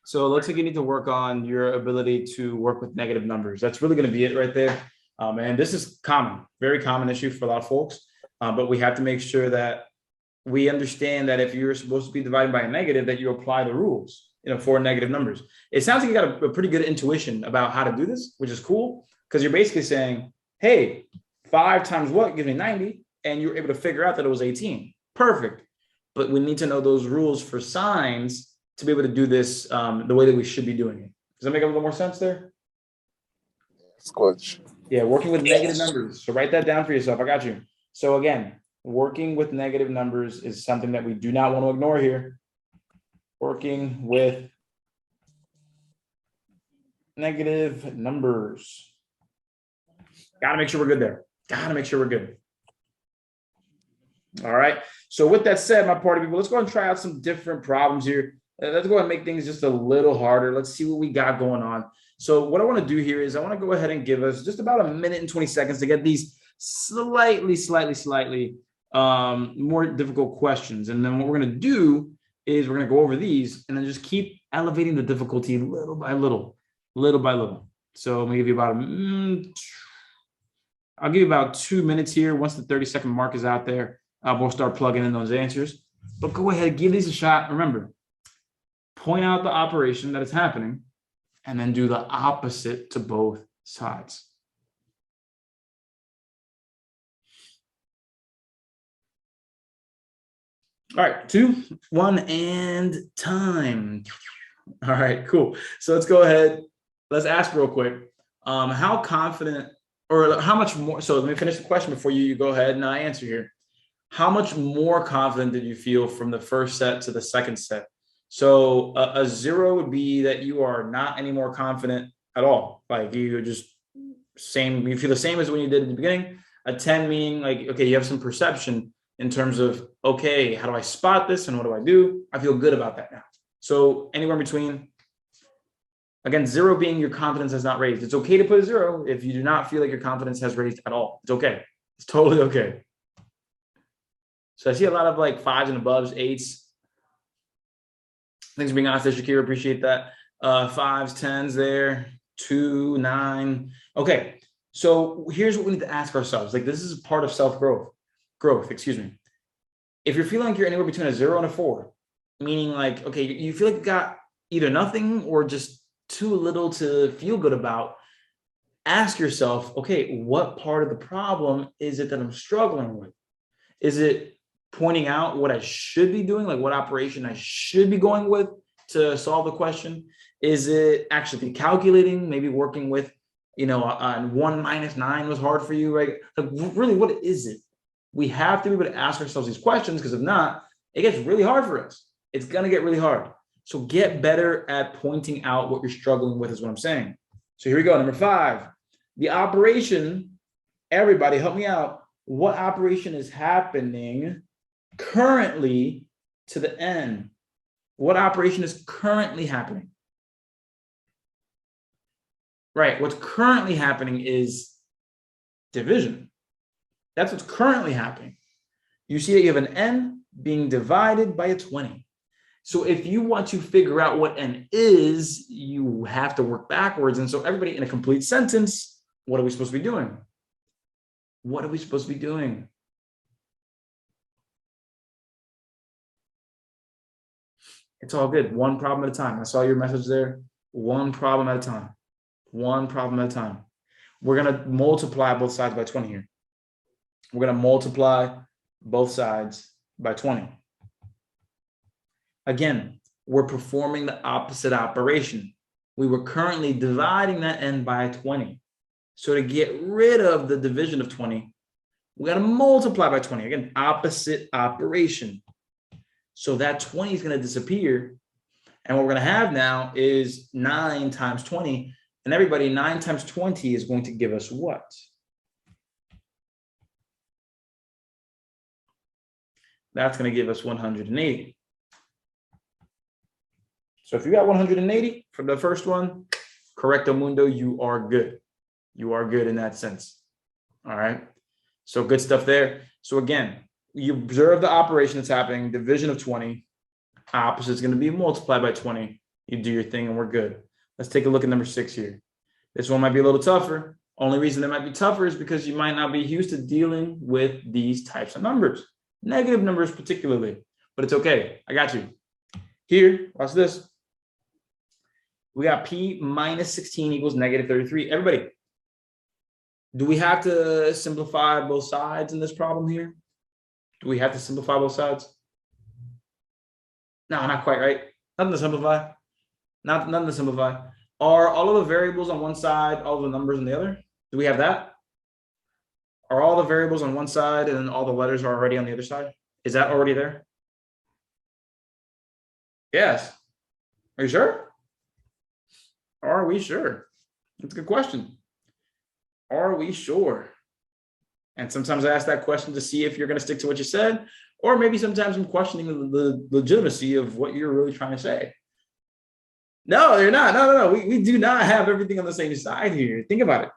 So it looks like you need to work on your ability to work with negative numbers. That's really going to be it right there. And this is common, very common issue for a lot of folks. But we have to make sure that we understand that if you're supposed to be dividing by a negative, that you apply the rules, for negative numbers. It sounds like you got a pretty good intuition about how to do this, which is cool, because you're basically saying, hey, 5 times what gives me 90? And you're able to figure out that it was 18. Perfect. But we need to know those rules for signs to be able to do this the way that we should be doing it. Does that make a little more sense there? Yes, coach. Yeah, working with negative numbers. So write that down for yourself. I got you. So again, working with negative numbers is something that we do not want to ignore here. Working with negative numbers. Got to make sure we're good there. Got to make sure we're good. All right. So with that said, my party people, let's go and try out some different problems here. Let's go and make things just a little harder. Let's see what we got going on. So what I want to do here is I want to go ahead and give us just about 1 minute and 20 seconds to get these slightly more difficult questions. And then what we're going to do is we're going to go over these and then just keep elevating the difficulty little by little. So I'm going to give you about I'll give you about 2 minutes here. Once the 30-second mark is out there, we'll start plugging in those answers. But go ahead, give these a shot. Remember, point out the operation that is happening and then do the opposite to both sides. All right, 2, 1, and time. All right, cool. So let's go ahead. Let's ask real quick. How confident, or how much more? So let me finish the question before you go ahead and answer here. How much more confident did you feel from the first set to the second set? So a 0 would be that you are not any more confident at all. Like you just you feel the same as when you did at the beginning. A 10 meaning like, okay, you have some perception in terms of, okay, how do I spot this and what do I do? I feel good about that now. So anywhere in between. Again, 0 being your confidence has not raised. It's okay to put a 0 if you do not feel like your confidence has raised at all. It's okay. It's totally okay. So I see a lot of like 5s and aboves, 8s. Thanks for being honest, Shakira. Appreciate that. 5s, 10s there, 2, 9. Okay. So here's what we need to ask ourselves. Like this is part of self-growth. If you're feeling like you're anywhere between a 0 and a 4, meaning like, okay, you feel like you got either nothing or just too little to feel good about, ask yourself, okay, what part of the problem is it that I'm struggling with? Is it pointing out what I should be doing, like what operation I should be going with to solve the question? Is it actually calculating, maybe working with, 1 minus 9 was hard for you, right? Like, really, what is it? We have to be able to ask ourselves these questions, because if not, it gets really hard for us. It's going to get really hard. So get better at pointing out what you're struggling with, is what I'm saying. So here we go. Number 5, the operation. Everybody help me out. What operation is happening currently to the n? What operation is currently happening? Right, what's currently happening is division. That's what's currently happening. You see that you have an n being divided by a 20. So if you want to figure out what n is, you have to work backwards. And so everybody, in a complete sentence, what are we supposed to be doing? What are we supposed to be doing? It's all good. One problem at a time. I saw your message there. One problem at a time. One problem at a time. We're going to multiply both sides by 20 here. We're going to multiply both sides by 20. Again, we're performing the opposite operation. We were currently dividing that n by 20. So to get rid of the division of 20, we got to multiply by 20. Again, opposite operation. So that 20 is going to disappear. And what we're going to have now is 9 times 20. And everybody, 9 times 20 is going to give us what? That's going to give us 180. So if you got 180 for the first one, correcto mundo, you are good. You are good in that sense. All right. So good stuff there. So again, you observe the operation that's happening, division of 20. Opposite is going to be multiplied by 20. You do your thing and we're good. Let's take a look at number 6 here. This one might be a little tougher. Only reason it might be tougher is because you might not be used to dealing with these types of numbers, negative numbers particularly, but it's okay. I got you. Here, watch this. We got p minus 16 equals negative 33. Everybody, do we have to simplify both sides in this problem here? Do we have to simplify both sides? No, not quite, right? Nothing to simplify. Nothing to simplify. Are all of the variables on one side, all of the numbers on the other? Do we have that? Are all the variables on one side and then all the letters are already on the other side? Is that already there? Yes. Are you sure? Are we sure? That's a good question. Are we sure? And sometimes I ask that question to see if you're going to stick to what you said, or maybe sometimes I'm questioning the legitimacy of what you're really trying to say. No, they're not. No. We do not have everything on the same side here. Think about it.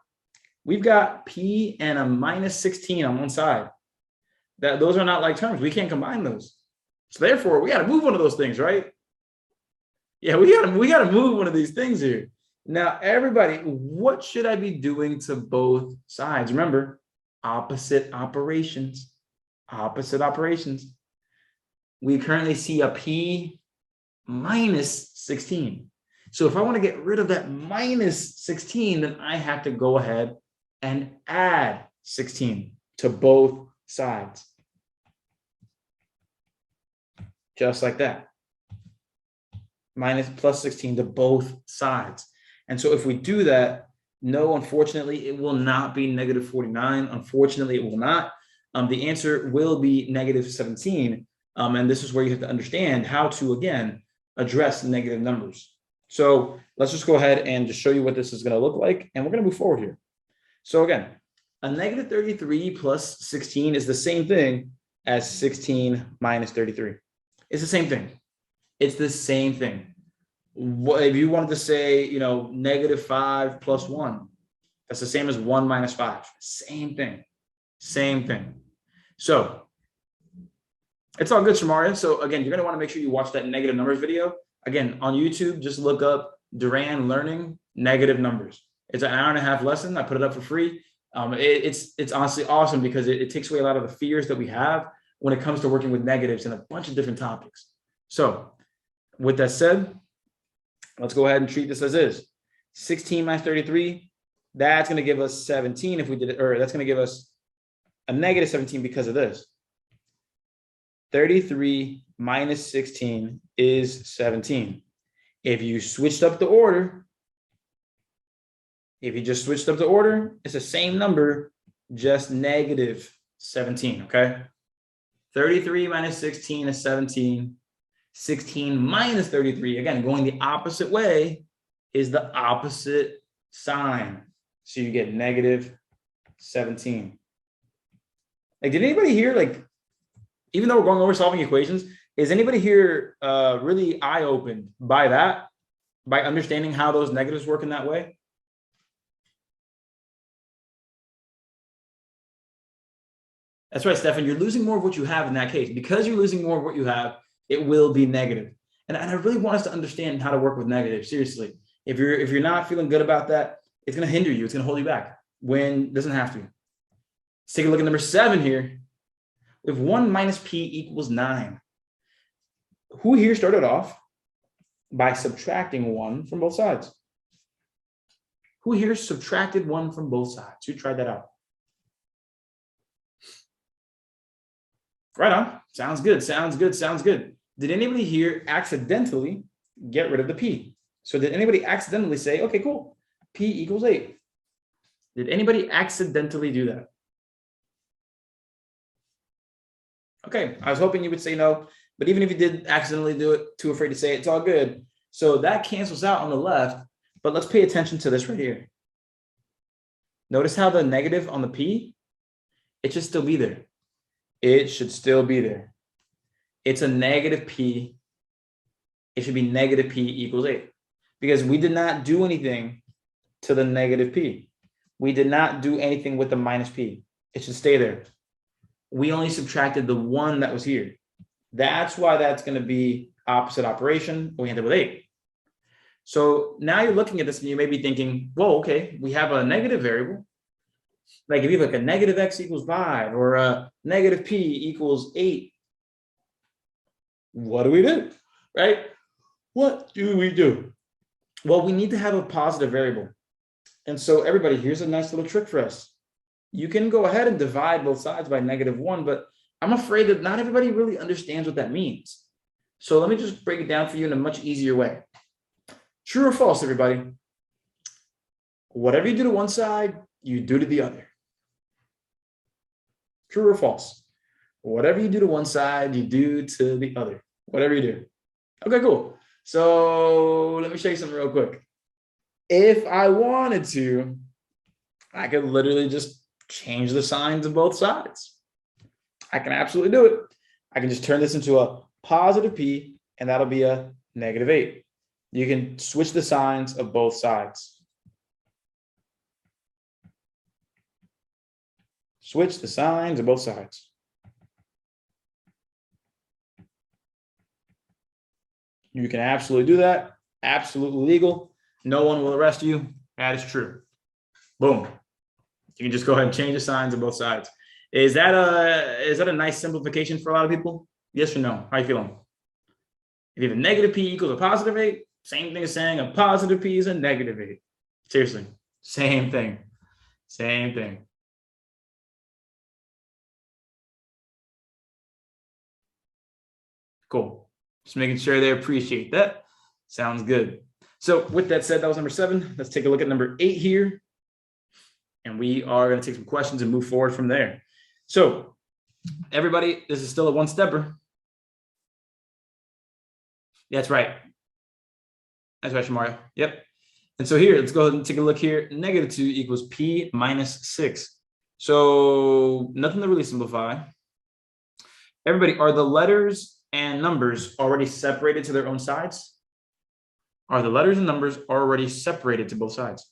We've got p and a minus 16 on one side. Those are not like terms. We can't combine those. So therefore, we got to move one of those things, right? Yeah, we got to move one of these things here. Now, everybody, what should I be doing to both sides? Remember, opposite operations. Opposite operations. We currently see a p minus 16. So if I want to get rid of that minus 16, then I have to go ahead and add 16 to both sides. Just like that. Minus plus 16 to both sides. And so if we do that, no, unfortunately, it will not be negative 49. Unfortunately, it will not. The answer will be negative 17. And this is where you have to understand how to, again, address negative numbers. So let's just go ahead and just show you what this is going to look like. And we're going to move forward here. So again, a negative 33 plus 16 is the same thing as 16 minus 33. It's the same thing. It's the same thing. If you wanted to say, negative 5 plus 1, that's the same as 1 minus 5. Same thing. Same thing. So it's all good, Shamaria. So again, you're going to want to make sure you watch that negative numbers video. Again, on YouTube, just look up Duran Learning Negative Numbers. It's an hour-and-a-half lesson. I put it up for free. It's honestly awesome because it takes away a lot of the fears that we have when it comes to working with negatives and a bunch of different topics. So with that said, let's go ahead and treat this as is. 16 minus 33, that's going to give us 17 if we did it, or that's going to give us a negative 17 because of this. 33 minus 16 is 17. If you switched up the order, if you just switched up the order, it's the same number, just negative 17, okay? 33 minus 16 is 17. 16 minus 33, again, going the opposite way is the opposite sign. So you get negative 17. Like, did anybody here, like, even though we're going over solving equations, is anybody here really eye-opened by that, by understanding how those negatives work in that way? That's right, Stefan, you're losing more of what you have in that case. Because you're losing more of what you have, it will be negative. And I really want us to understand how to work with negatives. Seriously, if you're not feeling good about that, it's going to hinder you. It's going to hold you back when it doesn't have to. Let's take a look at number 7 here. We have 1 minus p equals 9. Who here started off by subtracting 1 from both sides? Who here subtracted 1 from both sides? Who tried that out? Right on. Sounds good. Sounds good. Sounds good. Did anybody here accidentally get rid of the p? So did anybody accidentally say, okay, cool, p equals 8? Did anybody accidentally do that? Okay, I was hoping you would say no, but even if you did accidentally do it, too afraid to say it, it's all good. So that cancels out on the left, but let's pay attention to this right here. Notice how the negative on the p, it should still be there. It should still be there. It's a negative p. It should be negative p equals 8 because we did not do anything to the negative p. We did not do anything with the minus p. It should stay there. We only subtracted the 1 that was here. That's why that's going to be opposite operation. We ended with 8. So now you're looking at this and you may be thinking, whoa, okay, we have a negative variable. Like if you have like a negative x equals 5 or a negative p equals 8, what do we do, right? What do we do? Well, we need to have a positive variable. And so everybody, here's a nice little trick for us. You can go ahead and divide both sides by -1, but I'm afraid that not everybody really understands what that means. So let me just break it down for you in a much easier way. True or false, everybody? Whatever you do to one side, you do to the other. True or false? Whatever you do to one side, you do to the other. Whatever you do. Okay, cool. So let me show you something real quick. If I wanted to, I could literally just change the signs of both sides. I can absolutely do it. I can just turn this into a positive p, and that'll be a -8. You can switch the signs of both sides. Switch the signs of both sides. You can absolutely do that. Absolutely legal. No one will arrest you. That is true. Boom. You can just go ahead and change the signs of both sides. Is that a nice simplification for a lot of people? Yes or no? How are you feeling? If you have a negative p equals a positive 8, same thing as saying a positive p is a -8. Seriously, same thing. Same thing. Cool. Just making sure they appreciate that. Sounds good. So with that said, that was number 7. Let's take a look at number 8 here. And we are going to take some questions and move forward from there. So everybody, this is still a one-stepper. Yeah, that's right. That's right, Shamario. Yep. And so here, let's go ahead and take a look here. -2 equals p minus 6. So nothing to really simplify. Everybody, are the letters and numbers already separated to their own sides? Are the letters and numbers already separated to both sides?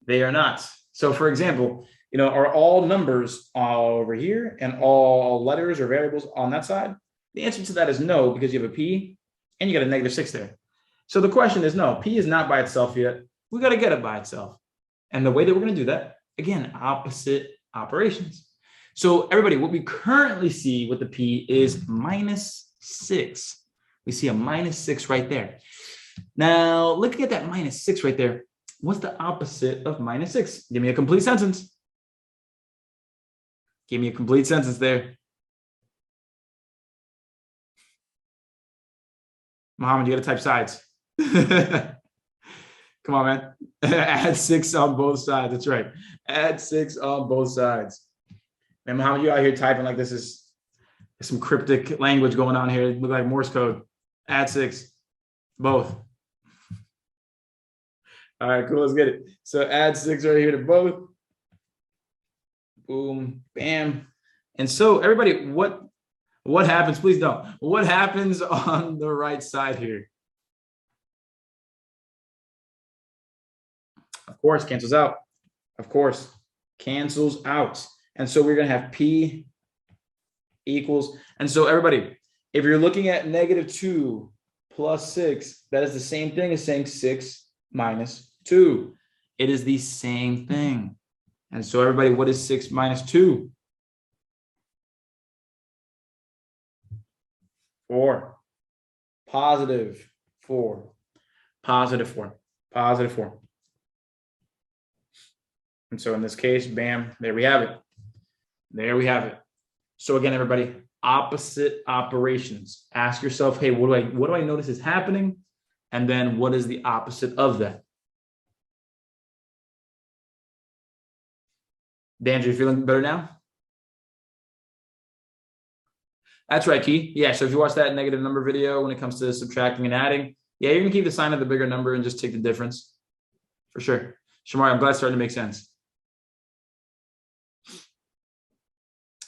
They are not. So for example, are all numbers over here and all letters or variables on that side? The answer to that is no, because you have a p and you got a -6 there. So the question is no, p is not by itself yet. We got to get it by itself. And the way that we're going to do that, again, opposite operations. So everybody, what we currently see with the P is -6. We see a -6 right there. Now, looking at that -6 right there, what's the opposite of -6? Give me a complete sentence. Give me a complete sentence there. Mohammed, you got to type sides. Come on, man. Add 6 on both sides. That's right. Add 6 on both sides. Man, Mohammed, you out here typing like this is some cryptic language going on here. It look like Morse code. Add 6. Both. All right, cool. Let's get it. So add 6 right here to both. Boom, bam. And so everybody, what happens? Please don't. What happens on the right side here? Of course, cancels out. Of course, cancels out. And so we're going to have P equals. And so everybody, if you're looking at -2 plus 6, that is the same thing as saying 6 minus 2. It is the same thing. And so everybody, what is 6 minus 2? 4. Positive 4. Positive 4. Positive 4. And so in this case, bam, there we have it. There we have it. So again, everybody, opposite operations. Ask yourself, hey, what do I notice is happening? And then what is the opposite of that? Dan, you feeling better now? That's right, Key. Yeah, so if you watch that negative number video when it comes to subtracting and adding, yeah, you're going to keep the sign of the bigger number and just take the difference. For sure. Shamari, I'm glad it's starting to make sense.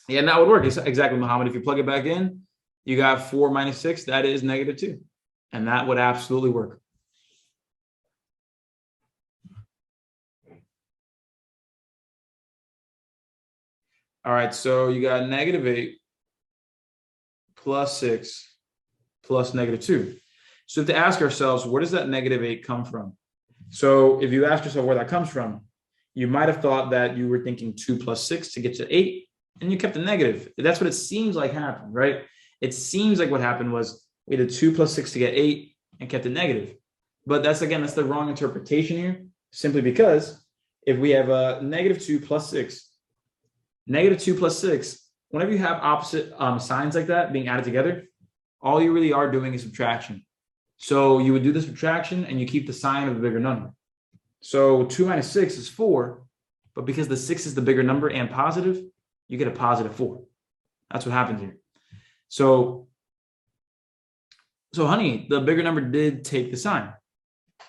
Yeah, and that would work. Exactly, Muhammad. If you plug it back in, you got 4 minus 6. That is -2. And that would absolutely work. All right, so you got -8 plus 6 plus -2. So to ask ourselves, where does that -8 come from? So if you ask yourself where that comes from, you might have thought that you were thinking 2 plus 6 to get to 8, and you kept a negative. That's what it seems like happened, right? It seems like what happened was we did 2 plus 6 to get 8 and kept a negative. But that's the wrong interpretation here, simply because if we have a -2 plus 6, -2 plus 6, whenever you have opposite signs like that being added together, all you really are doing is subtraction. So you would do the subtraction and you keep the sign of the bigger number. So 2 minus 6 is 4, but because the 6 is the bigger number and positive, you get a positive 4. That's what happened here. So honey, the bigger number did take the sign.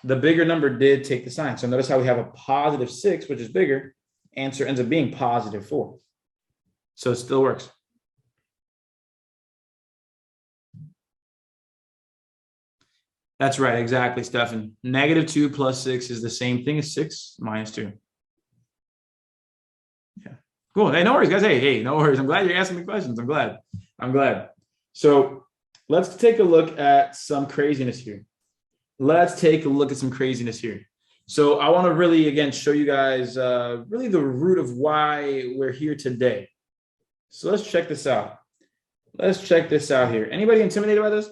The bigger number did take the sign. So notice how we have a positive 6, which is bigger. Answer ends up being positive 4. So it still works. That's right, exactly, Stefan. -2 plus 6 is the same thing as 6 minus 2. Yeah, cool. Hey, no worries, guys. Hey, no worries. I'm glad you're asking me questions. I'm glad. So let's take a look at some craziness here. So I want to really, again, show you guys really the root of why we're here today. So let's check this out. Here. Anybody intimidated by this?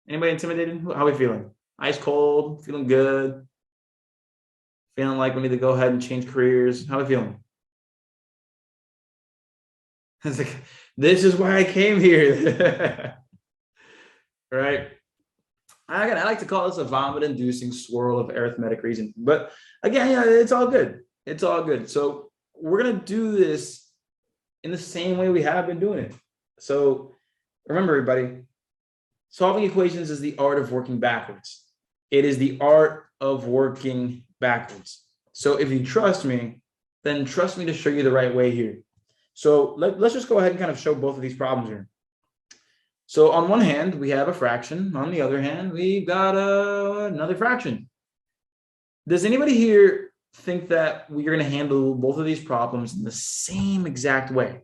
Anybody intimidated? How are we feeling? Ice cold? Feeling good? Feeling like we need to go ahead and change careers? How are we feeling? It's like, this is why I came here. Right? I like to call this a vomit-inducing swirl of arithmetic reasoning. But again, yeah, it's all good. So we're going to do this in the same way we have been doing it. So remember, everybody, solving equations is the art of working backwards. It is the art of working backwards. So if you trust me, then trust me to show you the right way here. So let's just go ahead and kind of show both of these problems here. So on one hand, we have a fraction. On the other hand, we've got another fraction. Does anybody here think that we're going to handle both of these problems in the same exact way?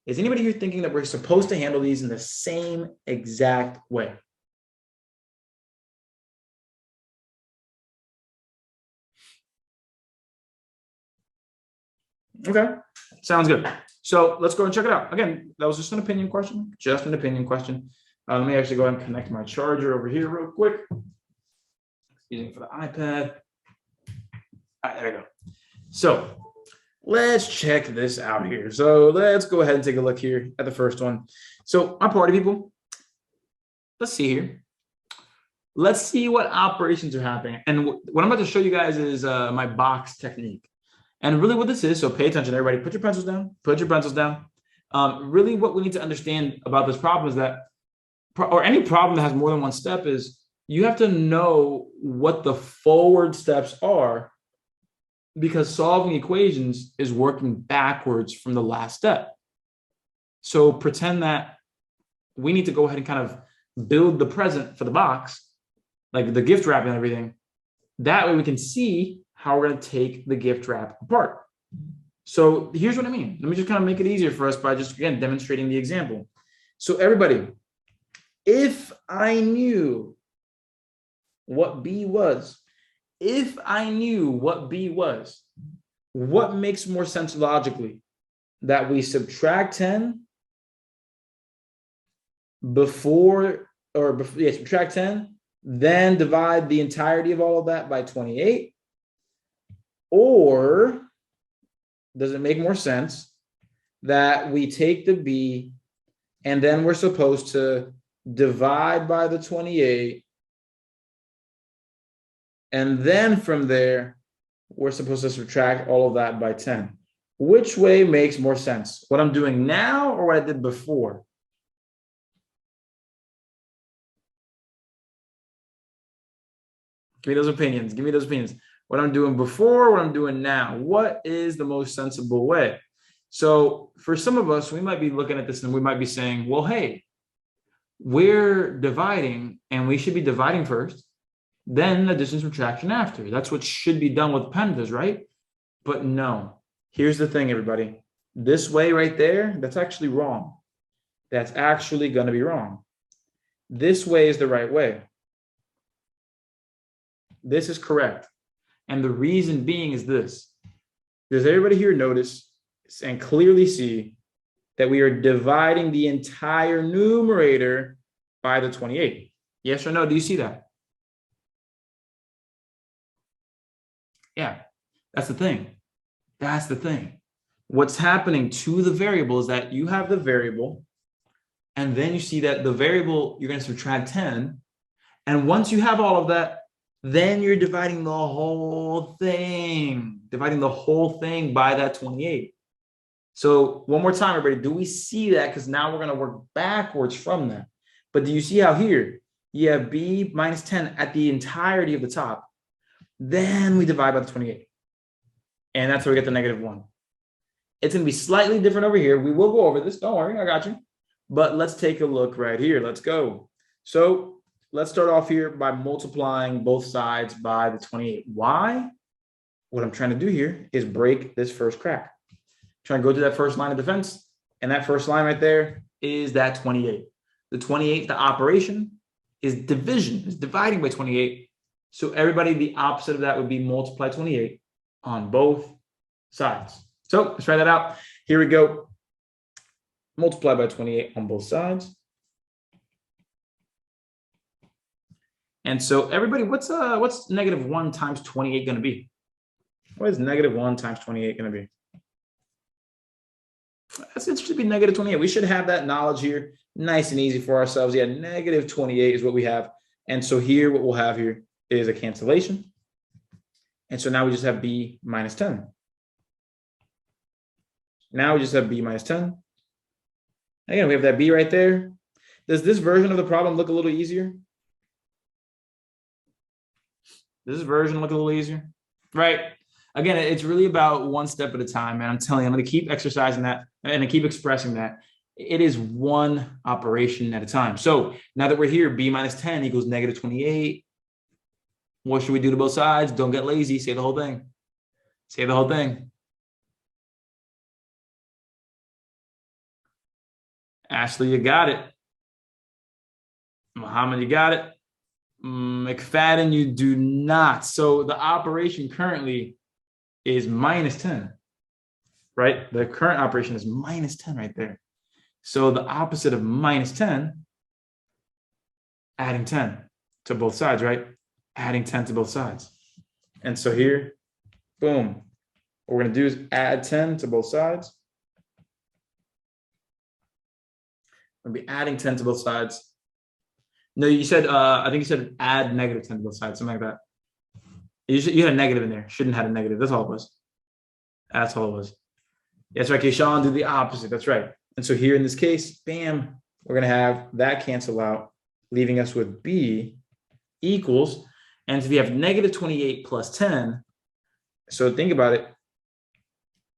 Is anybody here thinking that we're supposed to handle these in the same exact way? Okay, sounds good. So let's go and check it out. Again, that was just an opinion question, just an opinion question. Let me actually go ahead and connect my charger over here real quick. Using it for the iPad. All right, there we go. So let's check this out here. So let's go ahead and take a look here at the first one. So my party people, let's see here. Let's see what operations are happening. And what I'm about to show you guys is my box technique. And really what this is, so pay attention, everybody, put your pencils down, put your pencils down. Really what we need to understand about this problem is that, or any problem that has more than one step, is you have to know what the forward steps are, because solving equations is working backwards from the last step. So pretend that we need to go ahead and kind of build the present for the box, like the gift wrap and everything. That way we can see how we're going to take the gift wrap apart. So here's what I mean. Let me just kind of make it easier for us by just, again, demonstrating the example. So everybody, if I knew what B was, what makes more sense logically? That we subtract 10 subtract 10, then divide the entirety of all of that by 28? Or does it make more sense that we take the B and then we're supposed to divide by the 28, and then from there we're supposed to subtract all of that by 10? Which way makes more sense? What I'm doing now or what I did before? Give me those opinions. Give me those opinions. What I'm doing before, what I'm doing now. What is the most sensible way? So for some of us, we might be looking at this and we might be saying, well, hey, we're dividing and we should be dividing first, then addition, subtraction after. That's what should be done with pandas, right? But no. Here's the thing, everybody. This way right there, that's actually wrong. That's actually going to be wrong. This way is the right way. This is correct. And the reason being is this. Does everybody here notice and clearly see that we are dividing the entire numerator by the 28? Yes or no? Do you see that? Yeah, that's the thing. That's the thing. What's happening to the variable is that you have the variable, and then you see that the variable, you're going to subtract 10. And once you have all of that, then you're dividing the whole thing by that 28. So one more time, everybody, do we see that? Because now we're going to work backwards from that. But do you see how here you have B minus 10 at the entirety of the top? Then we divide by the 28. And that's where we get the -1. It's going to be slightly different over here. We will go over this. Don't worry, I got you. But let's take a look right here. Let's go. So let's start off here by multiplying both sides by the 28. Why? What I'm trying to do here is break this first crack. Trying to go to that first line of defense. And that first line right there is that 28. The 28, the operation is division, is dividing by 28. So everybody, the opposite of that would be multiply 28 on both sides. So let's try that out. Here we go. Multiply by 28 on both sides. And so everybody, what's -1 times 28 going to be? What is -1 times 28 going to be? It should be -28. We should have that knowledge here nice and easy for ourselves. Yeah, -28 is what we have. And so here, what we'll have here is a cancellation. And so now we just have B minus 10. Now we just have B minus 10. Again, we have that B right there. Does this version of the problem look a little easier? Does this version look a little easier? Right? Again, it's really about one step at a time, and I'm telling you, I'm going to keep exercising that and I keep expressing that. It is one operation at a time. So now that we're here, B minus 10 equals -28. What should we do to both sides? Don't get lazy. Say the whole thing. Say the whole thing. Ashley, you got it. Muhammad, you got it. McFadden, you do not. So the operation currently is -10, right? The current operation is minus 10 right there. So the opposite of minus 10, adding 10 to both sides, right? Adding 10 to both sides. And so here, boom, what we're going to do is add 10 to both sides. We'll be adding 10 to both sides. No, you said, I think you said add negative 10 to both sides, something like that. You had a negative in there. Shouldn't have had a negative. That's all it was. That's all it was. That's right, Keyshawn, do the opposite. That's right. And so here in this case, bam, we're going to have that cancel out, leaving us with B equals, and if you have negative 28 plus 10, so think about it,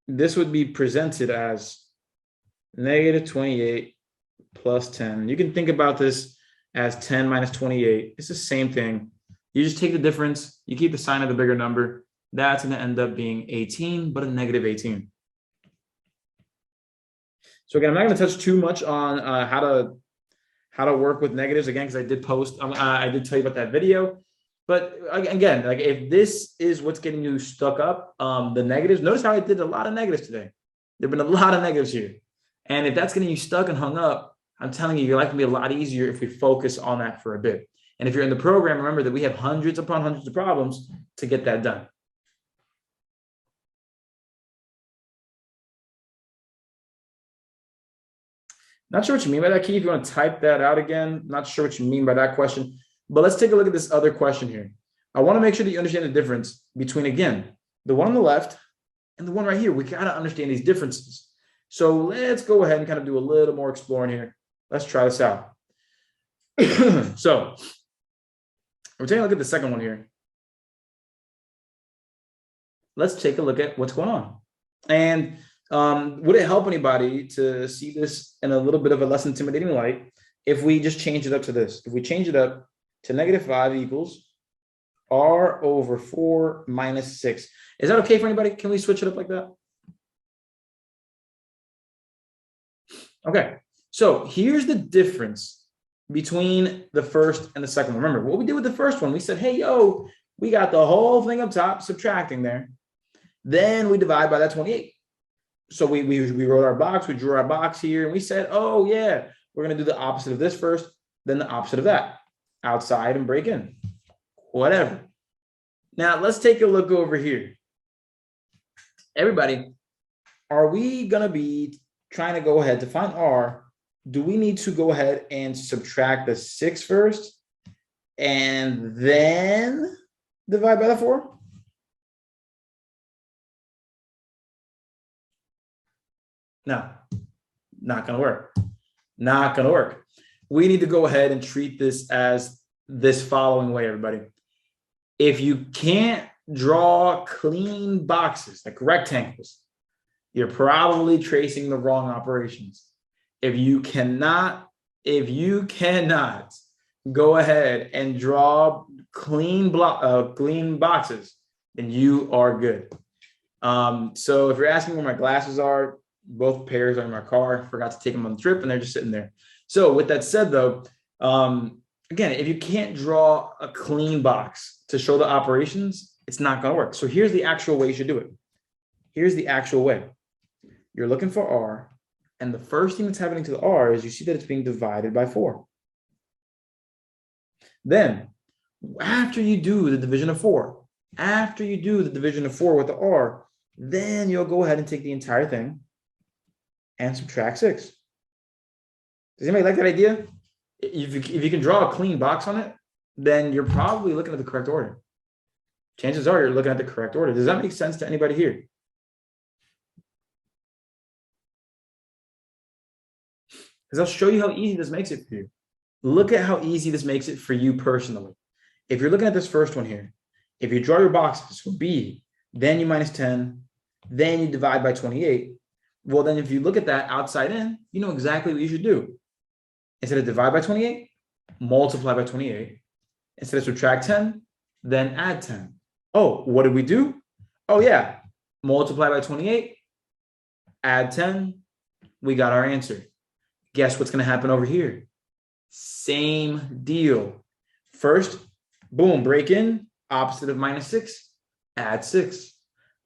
this would be presented as negative 28 plus 10. You can think about this as 10 minus 28. It's the same thing. You just take the difference, you keep the sign of the bigger number. That's going to end up being 18, but a negative 18. So again, I'm not going to touch too much on how to work with negatives again, because I did post, I did tell you about that video. But again, like if this is what's getting you stuck up, the negatives, notice how I did a lot of negatives today. There've been a lot of negatives here. And if that's getting you stuck and hung up, I'm telling you, your life can be a lot easier if we focus on that for a bit. And if you're in the program, remember that we have hundreds upon hundreds of problems to get that done. Not sure what you mean by that, Key. If you want to type that out again, not sure what you mean by that question. But let's take a look at this other question here. I want to make sure that you understand the difference between, again, the one on the left and the one right here. We got to understand these differences. So let's go ahead and kind of do a little more exploring here. Let's try this out. So we're taking a look at the second one here. Let's take a look at what's going on. And would it help anybody to see this in a little bit of a less intimidating light if we just change it up to this? If we change it up to negative 5 equals r over 4 minus 6. Is that okay for anybody? Can we switch it up like that? Okay, so here's the difference between the first and the second one. Remember, what we did with the first one, we said, hey, yo, we got the whole thing up top, subtracting there. Then we divide by that 28. So we wrote our box, we drew our box here, and we said, oh, yeah, we're going to do the opposite of this first, then the opposite of that. Outside and break in, whatever. Now, let's take a look over here. Everybody, are we going to be trying to go ahead to find R? Do we need to go ahead and subtract the 6 first and then divide by the 4? No, not going to work. Not going to work. We need to go ahead and treat this as this following way, everybody. If you can't draw clean boxes, like rectangles, you're probably tracing the wrong operations. If you cannot go ahead and draw clean boxes, then you are good. So if you're asking where my glasses are, both pairs are in my car. Forgot to take them on the trip, and they're just sitting there. So with that said, though, again, if you can't draw a clean box to show the operations, it's not going to work. So here's the actual way you should do it. Here's the actual way. You're looking for R, and the first thing that's happening to the R is you see that it's being divided by 4. Then, after you do the division of 4, with the R, then you'll go ahead and take the entire thing and subtract 6. Does anybody like that idea? If you can draw a clean box on it, then you're probably looking at the correct order. Chances are you're looking at the correct order. Does that make sense to anybody here? Because I'll show you how easy this makes it for you. Look at how easy this makes it for you personally. If you're looking at this first one here, if you draw your boxes, so B, then you minus 10, then you divide by 28. Well, then if you look at that outside in, you know exactly what you should do. Instead of divide by 28, multiply by 28. Instead of subtract 10, then add 10. Oh, what did we do? Oh, yeah. Multiply by 28, add 10. We got our answer. Guess what's going to happen over here? Same deal. First, boom, break in. Opposite of minus 6, add 6.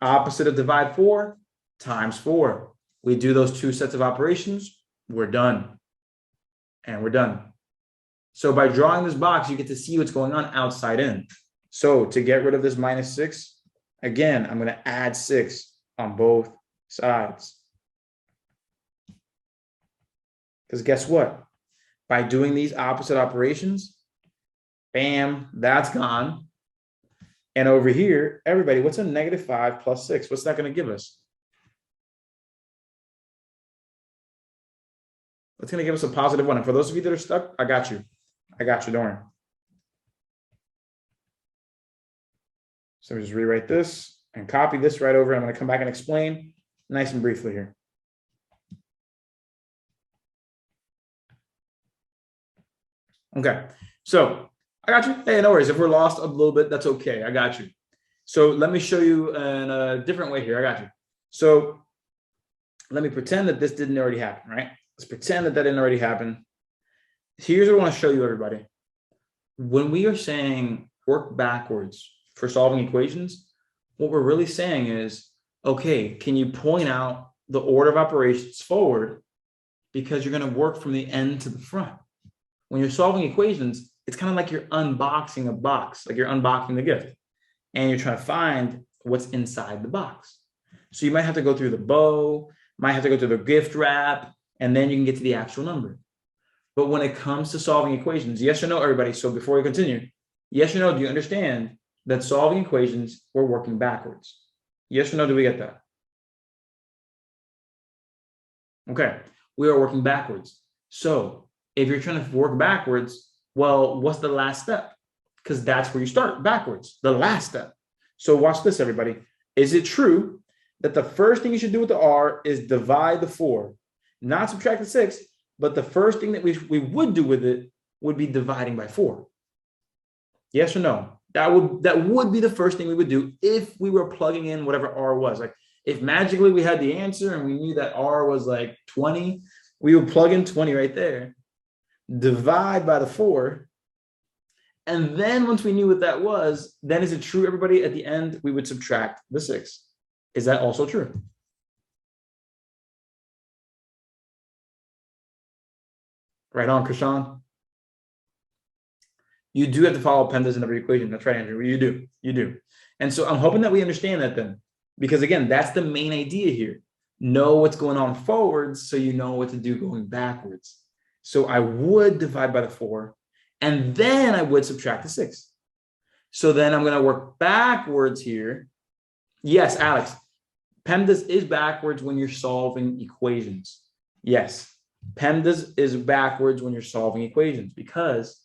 Opposite of divide 4, times 4. We do those two sets of operations, we're done. And we're done. So by drawing this box, you get to see what's going on outside in. So to get rid of this minus 6, again, I'm going to add 6 on both sides. Because guess what? By doing these opposite operations, bam, that's gone. And over here, everybody, what's a negative 5 plus 6? What's that going to give us? It's going to give us a positive 1. And for those of you that are stuck, I got you. I got you, don't worry. So let me just rewrite this and copy this right over. I'm going to come back and explain nice and briefly here. Okay, so I got you. Hey, no worries. If we're lost a little bit, that's okay. I got you. So let me show you in a different way here. I got you. So let me pretend that this didn't already happen, right? Let's pretend that that didn't already happen. Here's what I want to show you, everybody. When we are saying work backwards for solving equations, what we're really saying is, okay, can you point out the order of operations forward? Because you're going to work from the end to the front. When you're solving equations, it's kind of like you're unboxing a box, like you're unboxing the gift, and you're trying to find what's inside the box. So you might have to go through the bow, might have to go through the gift wrap, and then you can get to the actual number. But when it comes to solving equations, yes or no, everybody? So before we continue, yes or no, do you understand that solving equations, we're working backwards? Yes or no, do we get that? Okay, we are working backwards. So if you're trying to work backwards, well, what's the last step? Because that's where you start, backwards, the last step. So watch this, everybody. Is it true that the first thing you should do with the R is divide the 4? Not subtract the 6, but the first thing that we would do with it would be dividing by 4. Yes or no? That would be the first thing we would do if we were plugging in whatever R was. Like if magically we had the answer and we knew that R was like 20, we would plug in 20 right there, divide by the 4. And then once we knew what that was, then is it true, everybody, at the end, we would subtract the 6? Is that also true? Right on, Krishan. You do have to follow PEMDAS in every equation. That's right, Andrew. You do. You do. And so I'm hoping that we understand that then. Because again, that's the main idea here. Know what's going on forwards so you know what to do going backwards. So I would divide by the 4, and then I would subtract the 6. So then I'm going to work backwards here. Yes, Alex, PEMDAS is backwards when you're solving equations. Yes, PEMDAS is backwards when you're solving equations, because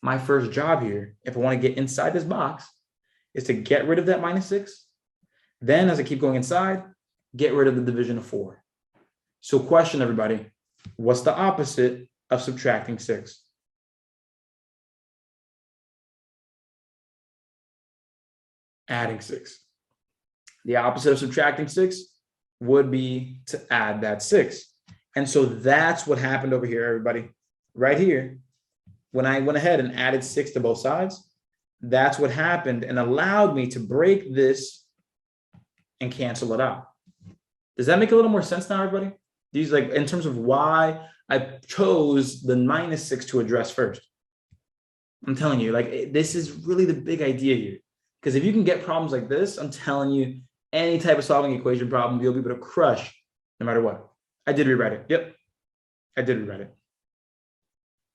my first job here, if I want to get inside this box, is to get rid of that minus 6. Then as I keep going inside, get rid of the division of 4. So question, everybody, what's the opposite of subtracting 6? Adding 6. The opposite of subtracting 6 would be to add that 6. And so that's what happened over here, everybody. Right here, when I went ahead and added 6 to both sides, that's what happened and allowed me to break this and cancel it out. Does that make a little more sense now, everybody? These, like, in terms of why I chose the minus 6 to address first. I'm telling you, like, this is really the big idea here. Because if you can get problems like this, I'm telling you, any type of solving equation problem, you'll be able to crush no matter what. I did rewrite it. Yep, I did rewrite it.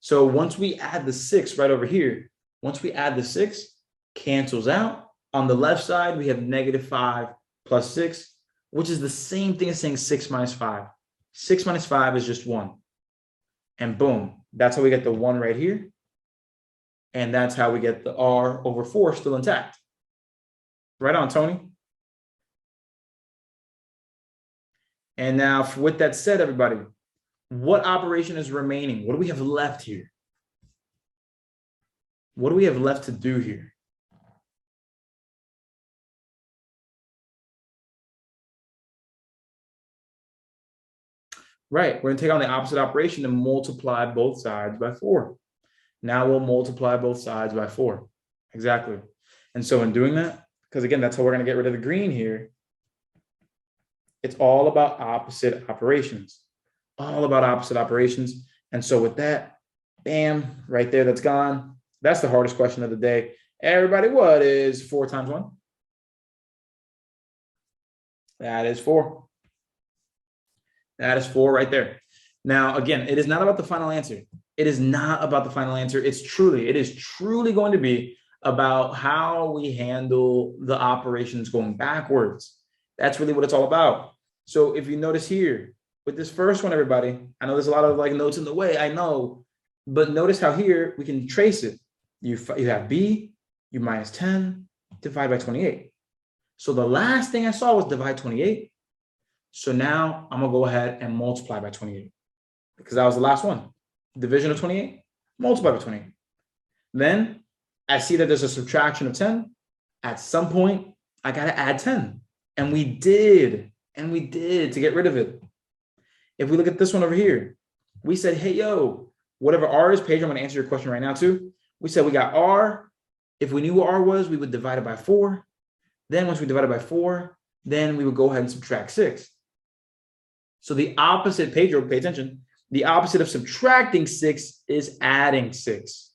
So once we add the 6 right over here, once we add the 6, cancels out. On the left side, we have negative 5 plus 6, which is the same thing as saying 6 minus 5. 6 minus 5 is just 1. And boom, that's how we get the 1 right here. And that's how we get the R over 4 still intact. Right on, Tony. And now, with that said, everybody, what operation is remaining? What do we have left here? What do we have left to do here? Right, we're going to take on the opposite operation and multiply both sides by 4. Now we'll multiply both sides by 4. Exactly. And so in doing that, because again, that's how we're going to get rid of the green here. It's all about opposite operations, all about opposite operations. And so with that, bam, right there, that's gone. That's the hardest question of the day. Everybody, what is 4 times 1? That is 4. That is 4 right there. Now, again, it is not about the final answer. It is not about the final answer. It is truly going to be about how we handle the operations going backwards. That's really what it's all about. So if you notice here with this first one, everybody, I know there's a lot of like notes in the way, I know, but notice how here we can trace it. You have b, you minus 10, divide by 28. So the last thing I saw was divide 28. So now I'm gonna go ahead and multiply by 28 because that was the last one. Division of 28, multiply by 28. Then I see that there's a subtraction of 10. At some point, I gotta add 10. And we did to get rid of it. If we look at this one over here, we said, hey, yo, whatever R is, Pedro, I'm gonna answer your question right now too. We said we got R. If we knew what R was, we would divide it by 4. Then once we divide it by 4, then we would go ahead and subtract 6. So the opposite, Pedro, pay attention, the opposite of subtracting 6 is adding 6.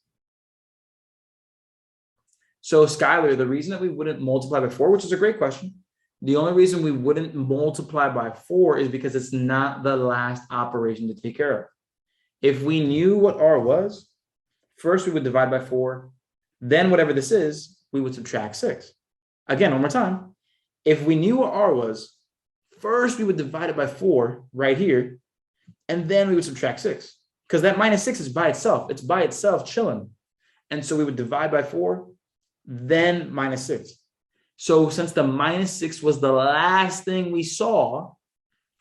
So Skylar, the reason that we wouldn't multiply by 4, which is a great question, the only reason we wouldn't multiply by 4 is because it's not the last operation to take care of. If we knew what R was, first we would divide by 4, then whatever this is, we would subtract 6. Again, one more time. If we knew what R was, first we would divide it by 4 right here, and then we would subtract 6. Because that minus 6 is by itself. It's by itself chilling. And so we would divide by 4, then minus 6. So since the minus 6 was the last thing we saw,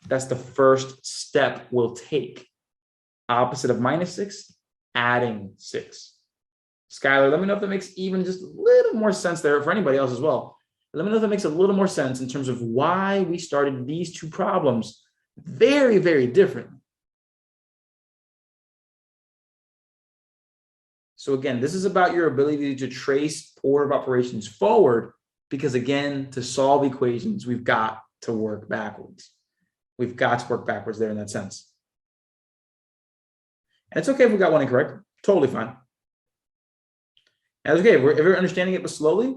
that's the first step we'll take. Opposite of minus 6, adding 6. Skylar, let me know if that makes even just a little more sense there for anybody else as well. Let me know if that makes a little more sense in terms of why we started these two problems very, very different. So again, this is about your ability to trace order of operations forward, because again, to solve equations, we've got to work backwards. We've got to work backwards there in that sense. And it's okay if we got one incorrect, totally fine. And it's okay if we're understanding it, but slowly.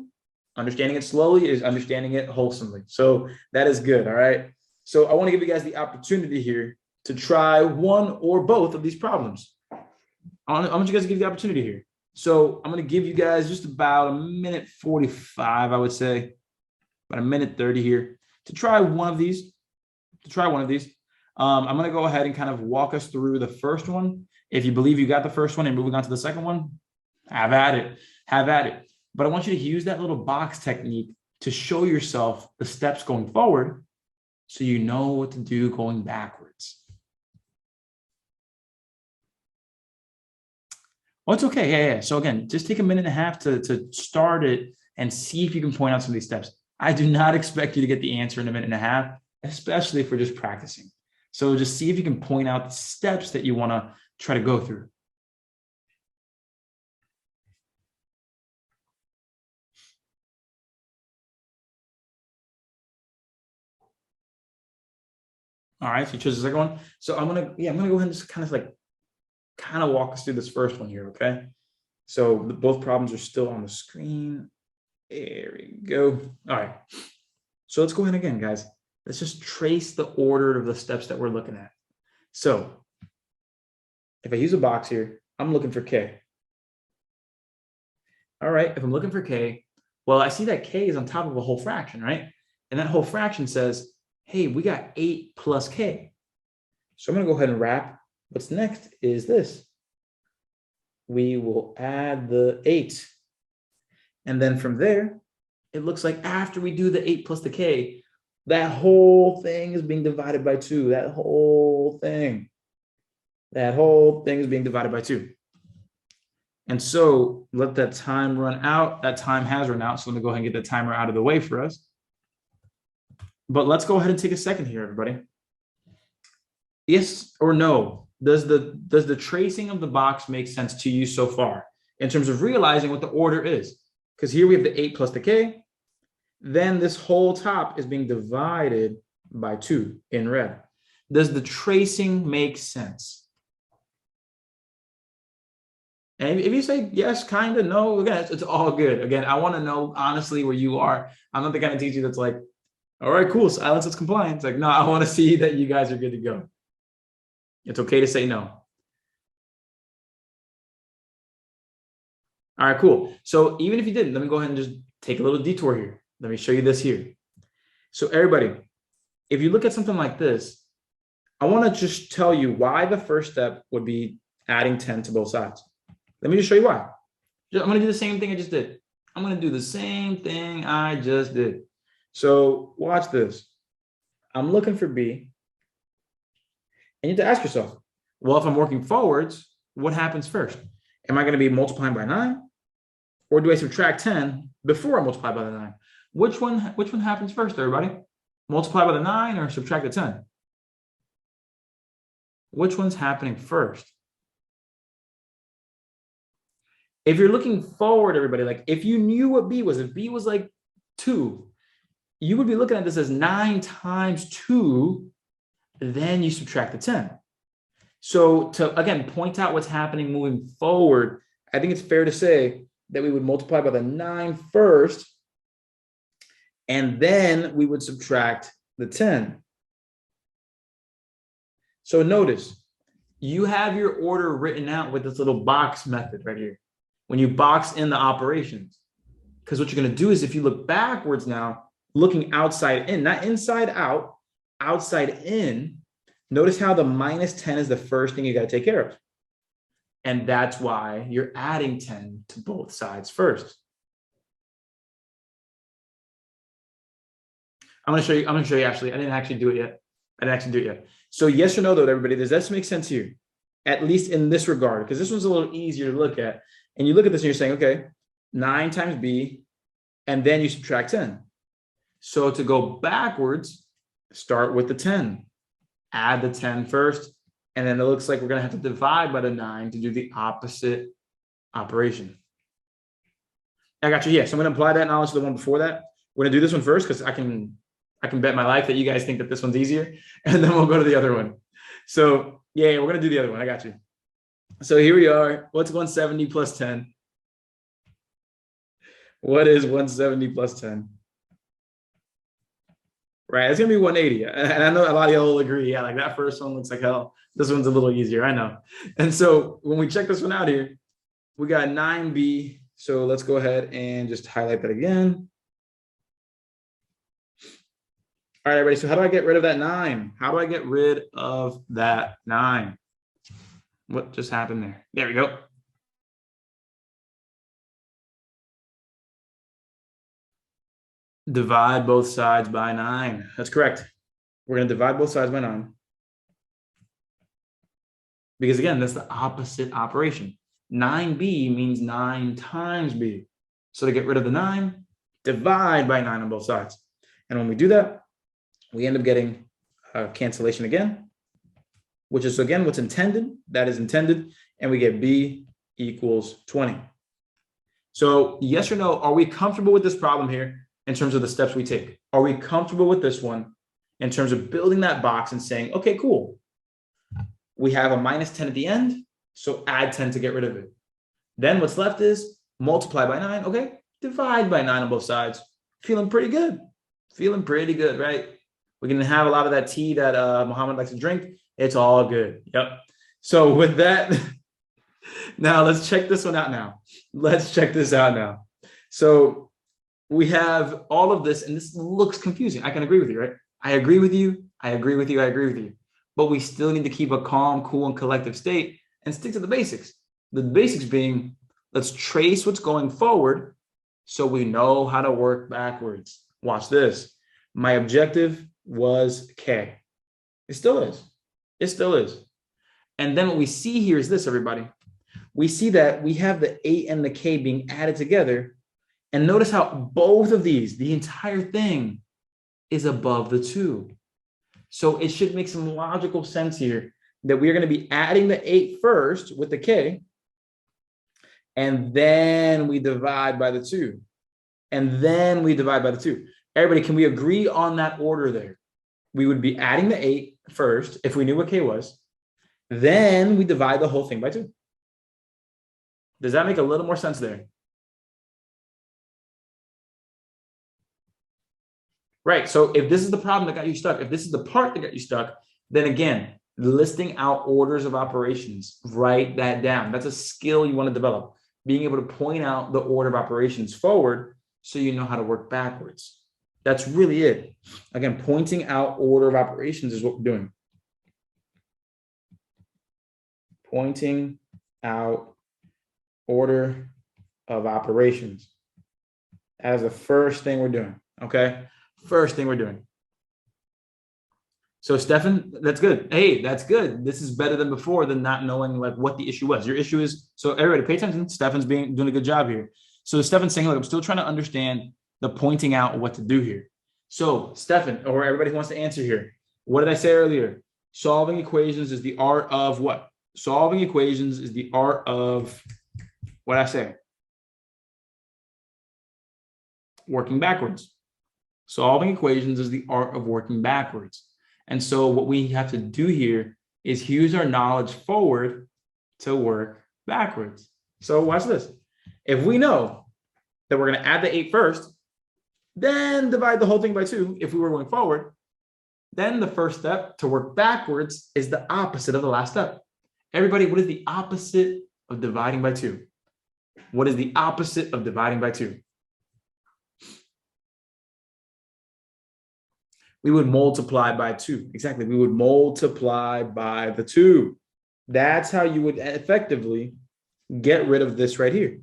Understanding it slowly is understanding it wholesomely. So that is good, all right? So I want to give you guys the opportunity here to try one or both of these problems. I want you guys to give the opportunity here. So I'm going to give you guys just about a minute 45, I would say, about a minute 30 here to try one of these. I'm going to go ahead and kind of walk us through the first one. If you believe you got the first one and moving on to the second one, have at it. But I want you to use that little box technique to show yourself the steps going forward so you know what to do going backwards. Oh, it's okay. Yeah. So again, just take a minute and a half to start it and see if you can point out some of these steps. I do not expect you to get the answer in a minute and a half, especially if we're just practicing. So just see if you can point out the steps that you want to try to go through. All right, so you chose the second one. So I'm gonna go ahead and just kind of walk us through this first one here, okay? So both problems are still on the screen. There we go. All right. So let's go ahead again, guys. Let's just trace the order of the steps that we're looking at. So if I use a box here, I'm looking for K. All right, if I'm looking for K, well, I see that K is on top of a whole fraction, right? And that whole fraction says, hey, we got 8 plus K. So I'm going to go ahead and wrap. What's next is this. We will add the 8. And then from there, it looks like after we do the 8 plus the K, that whole thing is being divided by 2. That whole thing is being divided by 2. And so let that time run out. That time has run out. So let me go ahead and get the timer out of the way for us. But let's go ahead and take a second here, everybody. Yes or no? Does the tracing of the box make sense to you so far in terms of realizing what the order is? Because here we have the 8 plus the K. Then this whole top is being divided by 2 in red. Does the tracing make sense? And if you say yes, kind of, no, again, it's all good. Again, I want to know honestly where you are. I'm not the kind of teacher that's like, all right, cool, silence is compliance. Like, no, I want to see that you guys are good to go. It's okay to say no. All right, cool. So even if you didn't, let me go ahead and just take a little detour here. Let me show you this here. So everybody, if you look at something like this, I want to just tell you why the first step would be adding 10 to both sides. Let me just show you why. I'm going to do the same thing I just did. I'm going to do the same thing I just did. So watch this. I'm looking for B. And you have to ask yourself, well, if I'm working forwards, what happens first? Am I going to be multiplying by 9? Or do I subtract 10 before I multiply by the 9? Which one happens first, everybody? Multiply by the 9 or subtract the 10? Which one's happening first? If you're looking forward, everybody, like if you knew what B was, if B was like 2, you would be looking at this as 9 times 2, then you subtract the 10. So to, again, point out what's happening moving forward, I think it's fair to say that we would multiply by the 9 first, and then we would subtract the 10. So notice, you have your order written out with this little box method right here. When you box in the operations, because what you're going to do is if you look backwards now, looking outside in, not inside out, outside in, notice how the minus 10 is the first thing you got to take care of. And that's why you're adding 10 to both sides first. I'm going to show you actually. I didn't actually do it yet. So yes or no, though, everybody, does this make sense here? At least in this regard, because this one's a little easier to look at. And you look at this and you're saying, okay, 9 times B, and then you subtract 10. So to go backwards, start with the 10. Add the 10 first, and then it looks like we're going to have to divide by the 9 to do the opposite operation. I got you. Yeah, so I'm going to apply that knowledge to the one before that. We're going to do this one first because I can bet my life that you guys think that this one's easier, and then we'll go to the other one. So yeah, we're going to do the other one. I got you. So here we are. What's 170 plus 10? What is 170 plus 10? Right, it's gonna be 180. And I know a lot of y'all will agree. Yeah, like that first one looks like hell. This one's a little easier, I know. And so when we check this one out here, we got 9B. So let's go ahead and just highlight that again. All right, everybody. So how do I get rid of that 9? How do I get rid of that 9? What just happened there? There we go. Divide both sides by 9. That's correct. We're going to divide both sides by 9. Because again, that's the opposite operation. 9B means 9 times B. So to get rid of the 9, divide by 9 on both sides. And when we do that, we end up getting a cancellation again, which is again what's intended. That is intended. And we get B equals 20. So yes or no, are we comfortable with this problem here in terms of the steps we take? Are we comfortable with this one in terms of building that box and saying, okay, cool. We have a minus 10 at the end, so add 10 to get rid of it. Then what's left is multiply by 9. Okay, divide by 9 on both sides. Feeling pretty good. Feeling pretty good, right? We're going to have a lot of that tea that Muhammad likes to drink. It's all good. Yep. So with that, now let's check this one out now. Let's check this out now. So we have all of this, and this looks confusing. I can agree with you, right? I agree with you. I agree with you. I agree with you. But we still need to keep a calm, cool, and collective state and stick to the basics. The basics being, let's trace what's going forward so we know how to work backwards. Watch this. My objective was K. It still is. It still is. And then what we see here is this, everybody. We see that we have the 8 and the K being added together. And notice how both of these, the entire thing, is above the 2. So it should make some logical sense here that we're going to be adding the 8 first with the K, and then we divide by the 2. And then we divide by the 2. Everybody, can we agree on that order there? we would be adding the 8 first if we knew what K was. Then we divide the whole thing by 2. Does that make a little more sense there? Right. So if this is the problem that got you stuck, if this is the part that got you stuck, then again, listing out orders of operations, write that down. That's a skill you want to develop. Being able to point out the order of operations forward so you know how to work backwards. That's really it. Again, pointing out order of operations is what we're doing. Pointing out order of operations as the first thing we're doing. Okay. First thing we're doing. So Stefan, that's good. Hey, that's good. This is better than before than not knowing like what the issue was. Your issue is, so everybody pay attention. Stefan's doing a good job here. So Stefan's saying, look, I'm still trying to understand the pointing out what to do here. So Stefan, or everybody who wants to answer here, what did I say earlier? Solving equations is the art of what? Solving equations is the art of what I say? Working backwards. Solving equations is the art of working backwards. And so what we have to do here is use our knowledge forward to work backwards. So watch this. If we know that we're going to add the 8 first, then divide the whole thing by 2 if we were going forward, then the first step to work backwards is the opposite of the last step. Everybody, what is the opposite of dividing by 2? What is the opposite of dividing by 2? We would multiply by 2. Exactly. We would multiply by the 2. That's how you would effectively get rid of this right here.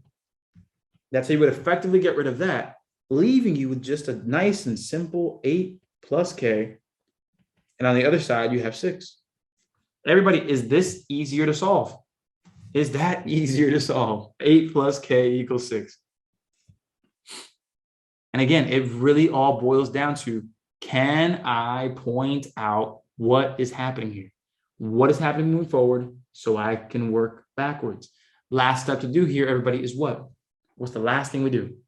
That's how you would effectively get rid of that, leaving you with just a nice and simple 8 plus K. And on the other side, you have 6. Everybody, is this easier to solve? Is that easier to solve? 8 plus K equals 6. And again, it really all boils down to, can I point out what is happening here? What is happening moving forward so I can work backwards? Last step to do here, everybody, is what? What's the last thing we do?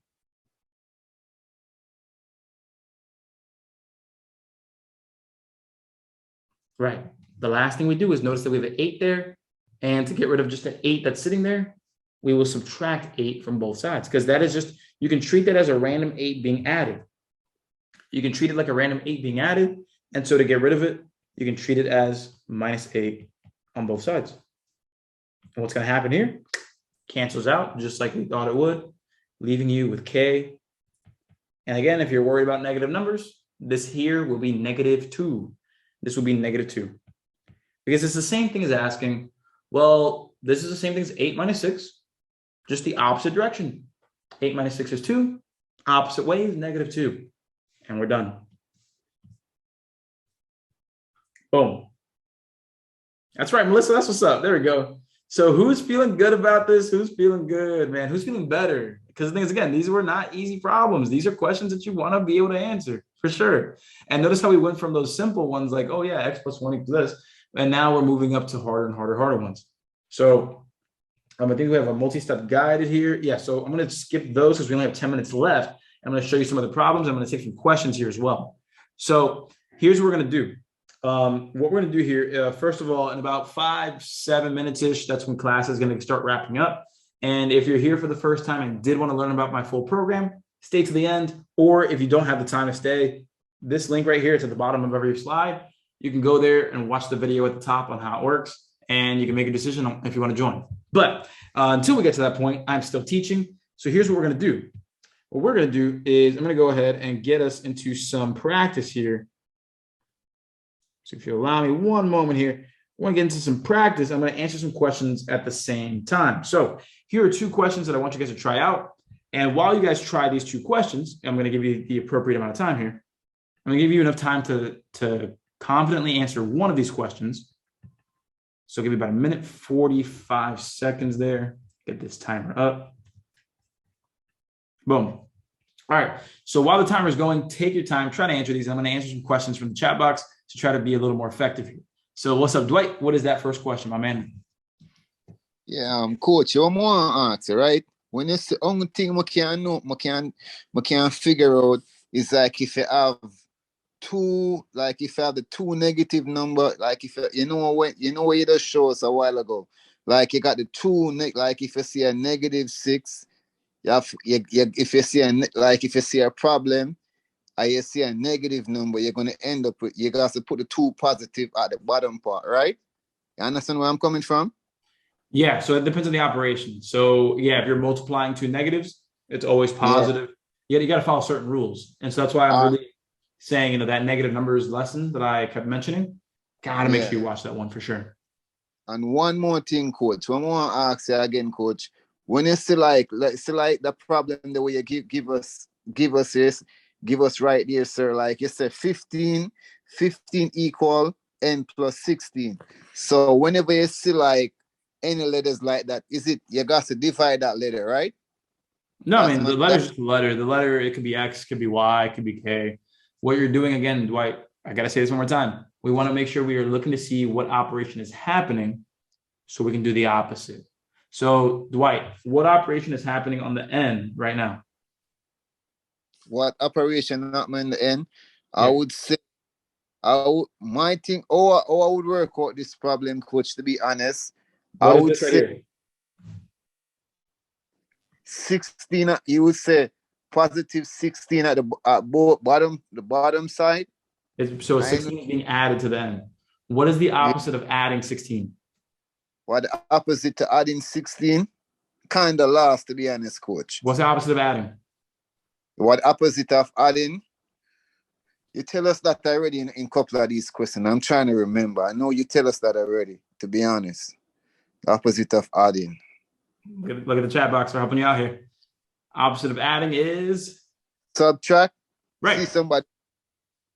Right. The last thing we do is notice that we have an 8 there. And to get rid of just an 8 that's sitting there, we will subtract 8 from both sides, because that is just, you can treat that as a random 8 being added. You can treat it like a random 8 being added. And so to get rid of it, you can treat it as minus 8 on both sides. And what's going to happen here? Cancels out just like we thought it would, leaving you with K. And again, if you're worried about negative numbers, this here will be -2. This will be -2. Because it's the same thing as asking, well, this is the same thing as 8 minus 6, just the opposite direction. 8 minus 6 is 2. Opposite way is -2. And we're done. Boom. That's right, Melissa. That's what's up. There we go. So who's feeling good about this? Who's feeling good, man? Who's feeling better? Because the thing is, again, these were not easy problems. These are questions that you want to be able to answer for sure. And notice how we went from those simple ones like, oh yeah, x plus 1 equals this. And now we're moving up to harder and harder ones. So I think we have a multi-step guided here. Yeah, so I'm going to skip those because we only have 10 minutes left. I'm going to show you some of the problems. I'm going to take some questions here as well. So here's what we're going to do. What we're going to do here, first of all, in about 5-7 minutes-ish, that's when class is going to start wrapping up. And if you're here for the first time and did want to learn about my full program, stay to the end. Or if you don't have the time to stay, this link right here, it's at the bottom of every slide. You can go there and watch the video at the top on how it works, and you can make a decision on if you want to join. But until we get to that point, I'm still teaching. So here's what we're going to do. What we're going to do is I'm going to go ahead and get us into some practice here. So if you allow me one moment here, I want to get into some practice. I'm going to answer some questions at the same time. So here are 2 questions that I want you guys to try out. And while you guys try these 2 questions, I'm going to give you the appropriate amount of time here. I'm going to give you enough time to confidently answer one of these questions. So give me about 1:45 there. Get this timer up. Boom. All right. So while the timer is going, take your time, try to answer these. I'm going to answer some questions from the chat box to try to be a little more effective here. So what's up, Dwight? What is that first question, my man? Yeah, coach, you want to answer, right? When you say only thing I can figure out is like if you have two, like if you have the two negative number, like if you know when you just show us a while ago, like you got the two, like if you see a -6, you have if you see if you see a problem and you see a negative number, you're gonna end up with, you got to put the two positive at the bottom part, right? You understand where I'm coming from? Yeah, so it depends on the operation. So yeah, if you're multiplying two negatives, it's always positive. Yeah, you got to follow certain rules, and so that's why I'm really saying, that negative numbers lesson that I kept mentioning. Got to make sure you watch that one for sure. And one more thing, coach. One more ask you again, coach. When you see like the problem, the way you give us right there, sir. Like you said, 15 equal n plus 16. So whenever you see like any letters like that, is it you got to divide that letter, right? No, I mean, the letter's just the letter. The letter, it could be X, could be Y, it could be K. What you're doing, again, Dwight, I got to say this one more time. We want to make sure we are looking to see what operation is happening so we can do the opposite. So, Dwight, what operation is happening on the N right now? What operation happening on the N? Yeah. I would say, my thing, I would work out this problem, coach, to be honest. What I is would this right say here? 16, you would say positive 16 at the bottom side. So 16 is being added to the N. What is the opposite of adding 16? What the opposite to adding 16? Kind of lost, to be honest, coach. What's the opposite of adding? What opposite of adding? You tell us that already in a couple of these questions. I'm trying to remember. I know you tell us that already, to be honest. The opposite of adding. Look at the chat box. We're helping you out here. Opposite of adding is? Subtract. Right. See somebody.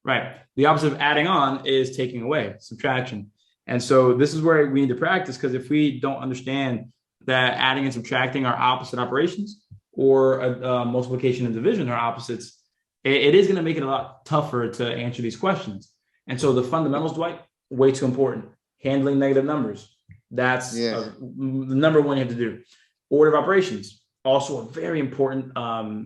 Right. The opposite of adding on is taking away, subtraction. And so this is where we need to practice, because if we don't understand that adding and subtracting are opposite operations, or multiplication and division are opposites, it is going to make it a lot tougher to answer these questions. And so the fundamentals, Dwight, way too important. Handling negative numbers. That's the number one you have to do. Order of operations, also a very important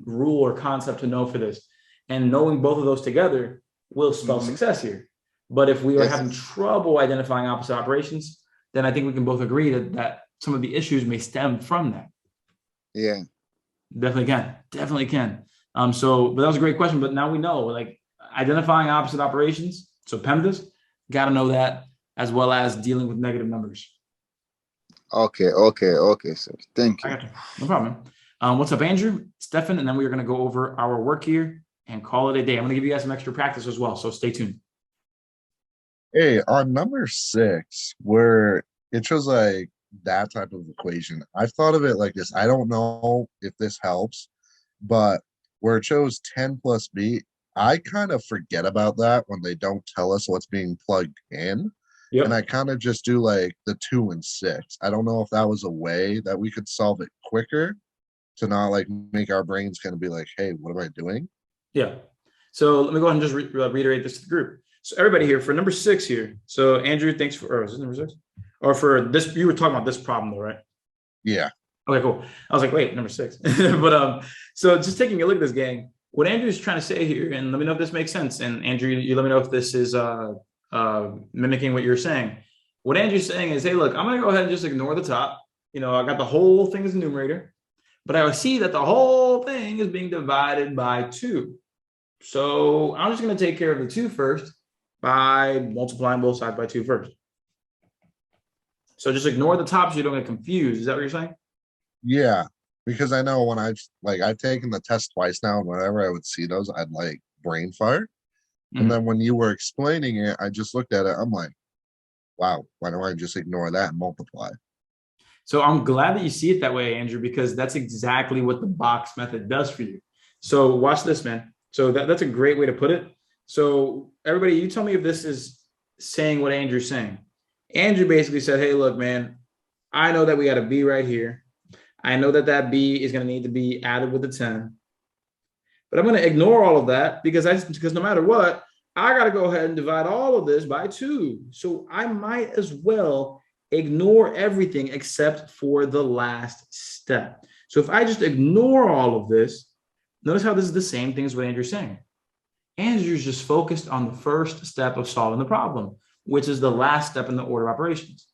rule or concept to know for this. And knowing both of those together will spell success here. But if we are having trouble identifying opposite operations, then I think we can both agree that some of the issues may stem from that. Yeah. Definitely can. But that was a great question. But now we know, like, identifying opposite operations. So PEMDAS, got to know that, as well as dealing with negative numbers. Okay, sir. Thank you. I got you. No problem. What's up, Andrew, Stefan? And then we are going to go over our work here and call it a day. I'm going to give you guys some extra practice as well, so stay tuned. Hey, on number 6, where it shows like that type of equation, I've thought of it like this. I don't know if this helps, but where it shows 10 plus b, I kind of forget about that when they don't tell us what's being plugged in. Yep. And I kind of just do like the 2 and 6. I don't know if that was a way that we could solve it quicker to not like make our brains kind of be like, hey, what am I doing? Yeah. So let me go ahead and just reiterate this to the group. So everybody here for number 6 here. So Andrew, thanks for, or is this number 6? Or for this, you were talking about this problem though, right? Yeah. Okay, cool. I was like, wait, number 6. But so just taking a look at this, gang, what Andrew's trying to say here, and let me know if this makes sense. And Andrew, you let me know if this is mimicking what you're saying. What Andrew's saying is, hey, look, I'm going to go ahead and just ignore the top. I got the whole thing as a numerator, but I see that the whole thing is being divided by 2. So I'm just going to take care of the 2 first by multiplying both sides by 2 first. So just ignore the top so you don't get confused. Is that what you're saying? Yeah, because I know when I've taken the test twice now, and whenever I would see those, I'd like brain fart. And then when you were explaining it, I just looked at it. I'm like, wow, why don't I just ignore that and multiply? So I'm glad that you see it that way, Andrew, because that's exactly what the box method does for you. So watch this, man. So that's a great way to put it. So everybody, you tell me if this is saying what Andrew's saying. Andrew basically said, hey, look, man, I know that we got a B right here. I know that B is going to need to be added with the 10. But I'm going to ignore all of that because no matter what, I got to go ahead and divide all of this by 2. So I might as well ignore everything except for the last step. So if I just ignore all of this, notice how this is the same thing as what Andrew's saying. Andrew's just focused on the first step of solving the problem, which is the last step in the order of operations.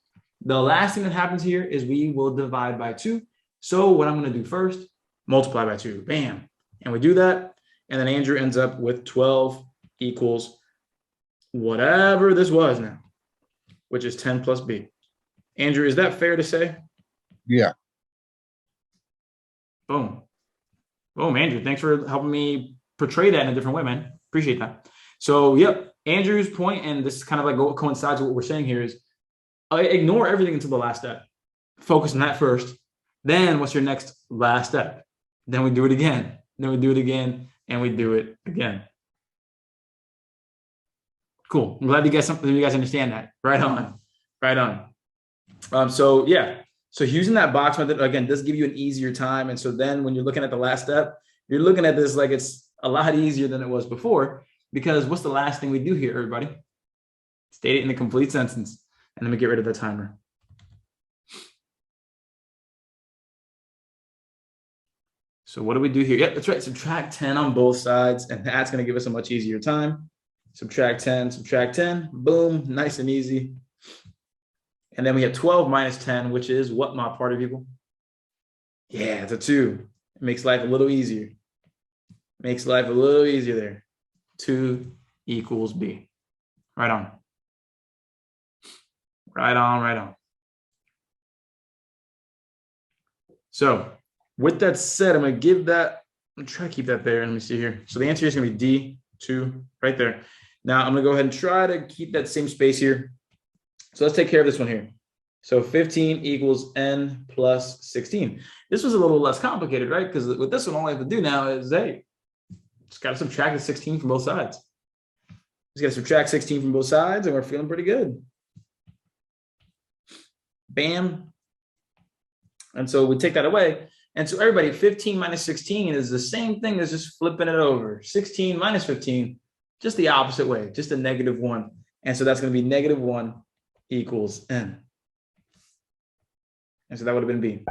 The last thing that happens here is we will divide by 2. So what I'm going to do first, multiply by 2, bam. And we do that. And then Andrew ends up with 12 equals whatever this was now, which is 10 plus B. Andrew, is that fair to say? Yeah. Boom. Boom, Andrew. Thanks for helping me portray that in a different way, man. Appreciate that. So, yep, Andrew's point, and this kind of like coincides with what we're saying here, is ignore everything until the last step. Focus on that first. Then what's your next last step? Then we do it again. Then we do it again, and we do it again. Cool. I'm glad you guys understand that. Right on. Right on. So yeah. So using that box method, again, does give you an easier time. And so then when you're looking at the last step, you're looking at this like it's a lot easier than it was before, because what's the last thing we do here, everybody? State it in a complete sentence. And let me get rid of the timer. So what do we do here? Yep, that's right. Subtract 10 on both sides, and that's going to give us a much easier time. Subtract 10, boom, nice and easy. And then we have 12 minus 10, which is what, my party people? Yeah, it's a 2. It makes life a little easier. Makes life a little easier there. 2 equals B. Right on. Right on, right on. So with that said, I'm going to give that, I'm going to try to keep that there. Let me see here. So the answer is going to be D2 right there. Now I'm going to go ahead and try to keep that same space here. So let's take care of this one here. So 15 equals n plus 16. This was a little less complicated, right? Because with this one, all I have to do now is, hey, just got to subtract the 16 from both sides. Just got to subtract 16 from both sides, and we're feeling pretty good. Bam. And so we take that away. And so everybody, 15 minus 16 is the same thing as just flipping it over. 16 minus 15, just the opposite way, just a -1. And so that's going to be -1 equals n. And so that would have been B.